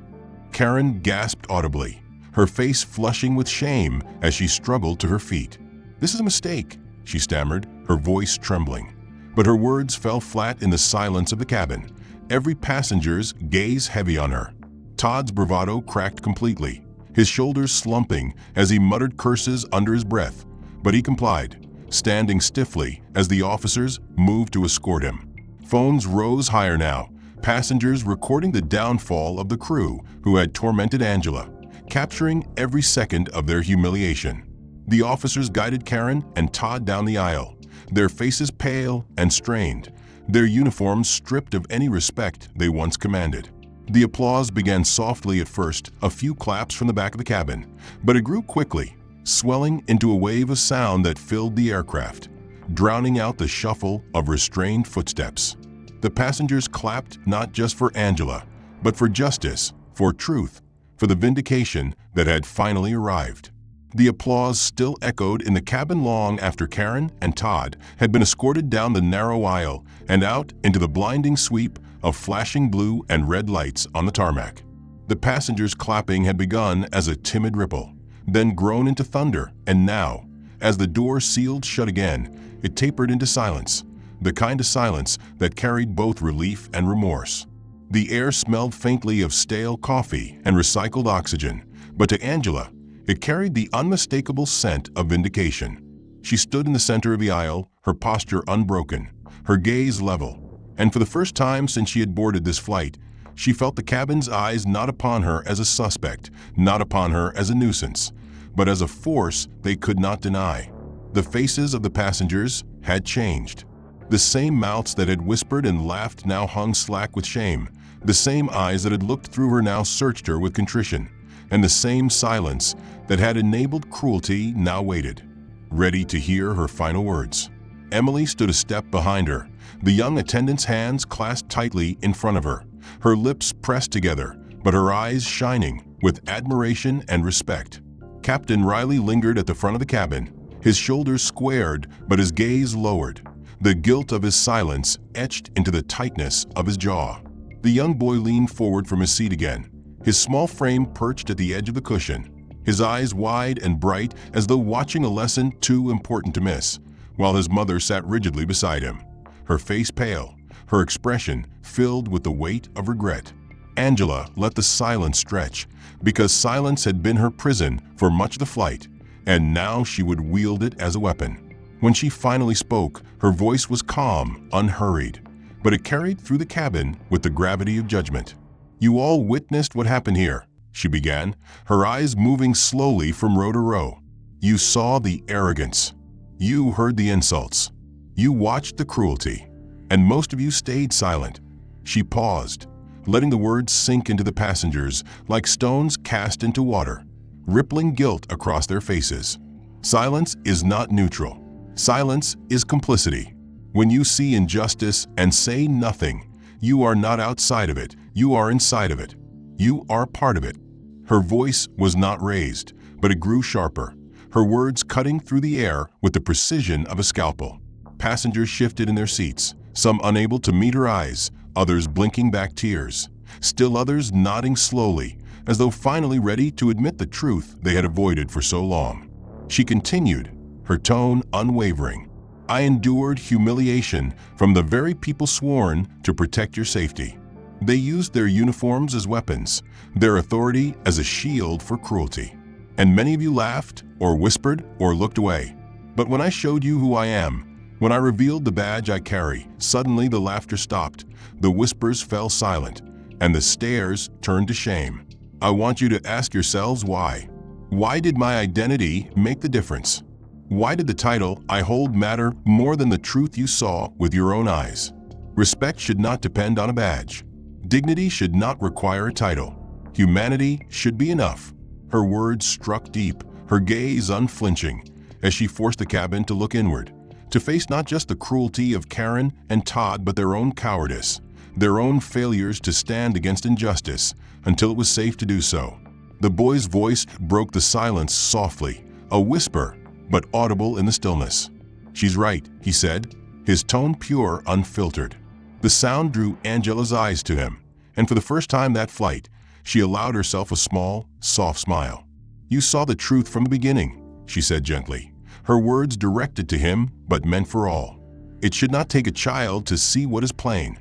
Karen gasped audibly, her face flushing with shame as she struggled to her feet. "This is a mistake," she stammered, her voice trembling. But her words fell flat in the silence of the cabin, every passenger's gaze heavy on her. Todd's bravado cracked completely, his shoulders slumping as he muttered curses under his breath, but he complied, standing stiffly as the officers moved to escort him. Phones rose higher now, passengers recording the downfall of the crew who had tormented Angela, capturing every second of their humiliation. The officers guided Karen and Todd down the aisle, their faces pale and strained, their uniforms stripped of any respect they once commanded. The applause began softly at first, a few claps from the back of the cabin, but it grew quickly, swelling into a wave of sound that filled the aircraft, drowning out the shuffle of restrained footsteps. The passengers clapped not just for Angela, but for justice, for truth, for the vindication that had finally arrived. The applause still echoed in the cabin long after Karen and Todd had been escorted down the narrow aisle and out into the blinding sweep of flashing blue and red lights on the tarmac. The passengers' clapping had begun as a timid ripple, then grown into thunder, and now, as the door sealed shut again, it tapered into silence, the kind of silence that carried both relief and remorse. The air smelled faintly of stale coffee and recycled oxygen, but to Angela, it carried the unmistakable scent of vindication. She stood in the center of the aisle, her posture unbroken, her gaze level, and for the first time since she had boarded this flight, she felt the cabin's eyes not upon her as a suspect, not upon her as a nuisance, but as a force they could not deny. The faces of the passengers had changed. The same mouths that had whispered and laughed now hung slack with shame. The same eyes that had looked through her now searched her with contrition. And the same silence that had enabled cruelty now waited, ready to hear her final words. Emily stood a step behind her, the young attendant's hands clasped tightly in front of her, her lips pressed together, but her eyes shining with admiration and respect. Captain Riley lingered at the front of the cabin, his shoulders squared but his gaze lowered, the guilt of his silence etched into the tightness of his jaw. The young boy leaned forward from his seat again, his small frame perched at the edge of the cushion, his eyes wide and bright as though watching a lesson too important to miss, while his mother sat rigidly beside him, her face pale, her expression filled with the weight of regret. Angela let the silence stretch, because silence had been her prison for much of the flight, and now she would wield it as a weapon. When she finally spoke, her voice was calm, unhurried, but it carried through the cabin with the gravity of judgment. "You all witnessed what happened here," she began, her eyes moving slowly from row to row. "You saw the arrogance. You heard the insults. You watched the cruelty. And most of you stayed silent." She paused, letting the words sink into the passengers like stones cast into water, rippling guilt across their faces. Silence is not neutral. Silence is complicity. When you see injustice and say nothing, you are not outside of it, you are inside of it. You are part of it. Her voice was not raised, but it grew sharper, her words cutting through the air with the precision of a scalpel. Passengers shifted in their seats, some unable to meet her eyes, others blinking back tears, still others nodding slowly, as though finally ready to admit the truth they had avoided for so long. She continued, her tone unwavering. "I endured humiliation from the very people sworn to protect your safety. They used their uniforms as weapons, their authority as a shield for cruelty. And many of you laughed, or whispered, or looked away. But when I showed you who I am, when I revealed the badge I carry, suddenly the laughter stopped, the whispers fell silent, and the stares turned to shame. I want you to ask yourselves why. Why did my identity make the difference? Why did the title I hold matter more than the truth you saw with your own eyes? Respect should not depend on a badge. Dignity should not require a title. Humanity should be enough. Her words struck deep, her gaze unflinching, as she forced the cabin to look inward, to face not just the cruelty of Karen and Todd but their own cowardice, their own failures to stand against injustice until it was safe to do so. The boy's voice broke the silence softly, a whisper, but audible in the stillness. "She's right," he said, his tone pure, unfiltered. The sound drew Angela's eyes to him, and for the first time that flight, she allowed herself a small, soft smile. "You saw the truth from the beginning," she said gently, her words directed to him but meant for all. "It should not take a child to see what is plain."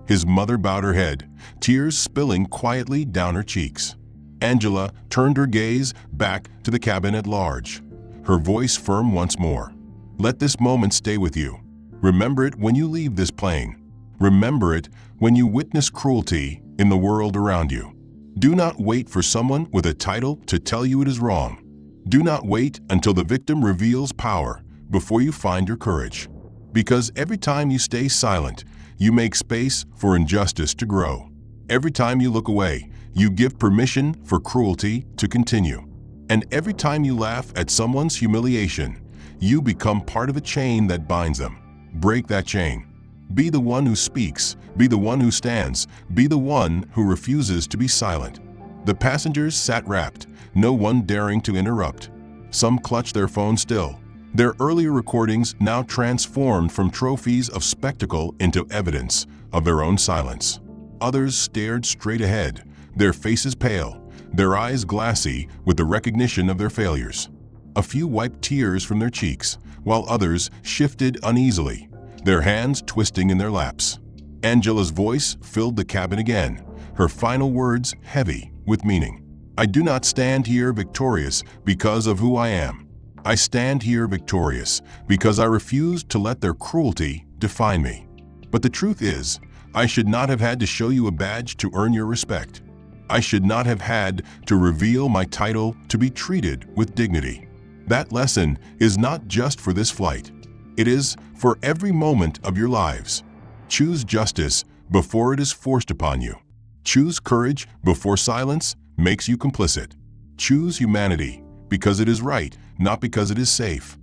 His mother bowed her head, tears spilling quietly down her cheeks. Angela turned her gaze back to the cabin at large, her voice firm once more. "Let this moment stay with you. Remember it when you leave this plane. Remember it when you witness cruelty in the world around you. Do not wait for someone with a title to tell you it is wrong. Do not wait until the victim reveals power before you find your courage. Because every time you stay silent, you make space for injustice to grow. Every time you look away, you give permission for cruelty to continue. And every time you laugh at someone's humiliation, you become part of a chain that binds them. Break that chain. Be the one who speaks, be the one who stands, be the one who refuses to be silent." The passengers sat rapt, no one daring to interrupt. Some clutched their phones still, their earlier recordings now transformed from trophies of spectacle into evidence of their own silence. Others stared straight ahead, their faces pale, their eyes glassy with the recognition of their failures. A few wiped tears from their cheeks, while others shifted uneasily, their hands twisting in their laps. Angela's voice filled the cabin again, her final words heavy with meaning. "I do not stand here victorious because of who I am. I stand here victorious because I refuse to let their cruelty define me. But the truth is, I should not have had to show you a badge to earn your respect. I should not have had to reveal my title to be treated with dignity. That lesson is not just for this flight. It is for every moment of your lives. Choose justice before it is forced upon you. Choose courage before silence makes you complicit. Choose humanity because it is right, not because it is safe."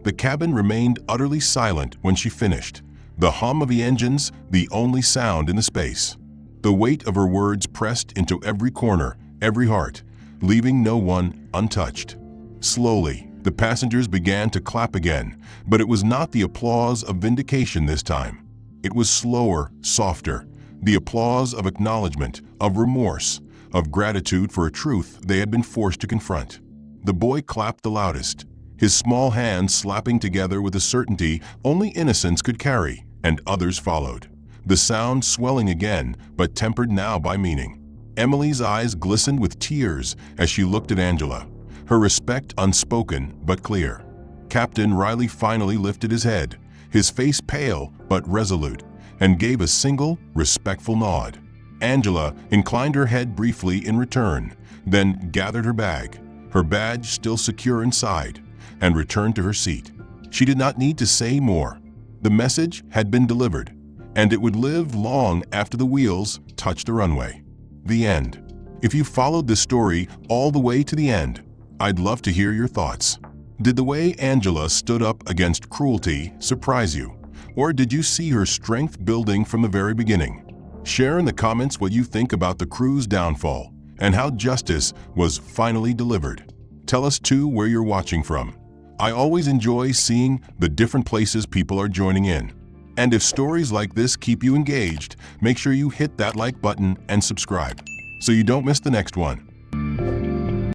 The cabin remained utterly silent when she finished, the hum of the engines the only sound in the space. The weight of her words pressed into every corner, every heart, leaving no one untouched. Slowly, the passengers began to clap again, but it was not the applause of vindication this time. It was slower, softer, the applause of acknowledgement, of remorse, of gratitude for a truth they had been forced to confront. The boy clapped the loudest, his small hands slapping together with a certainty only innocence could carry, and others followed, the sound swelling again, but tempered now by meaning. Emily's eyes glistened with tears as she looked at Angela, her respect unspoken but clear. Captain Riley finally lifted his head, his face pale but resolute, and gave a single, respectful nod. Angela inclined her head briefly in return, then gathered her bag, her badge still secure inside, and returned to her seat. She did not need to say more. The message had been delivered, and it would live long after the wheels touched the runway. The end. If you followed this story all the way to the end, I'd love to hear your thoughts. Did the way Angela stood up against cruelty surprise you? Or did you see her strength building from the very beginning? Share in the comments what you think about the crew's downfall and how justice was finally delivered. Tell us too where you're watching from. I always enjoy seeing the different places people are joining in. And if stories like this keep you engaged, make sure you hit that like button and subscribe so you don't miss the next one.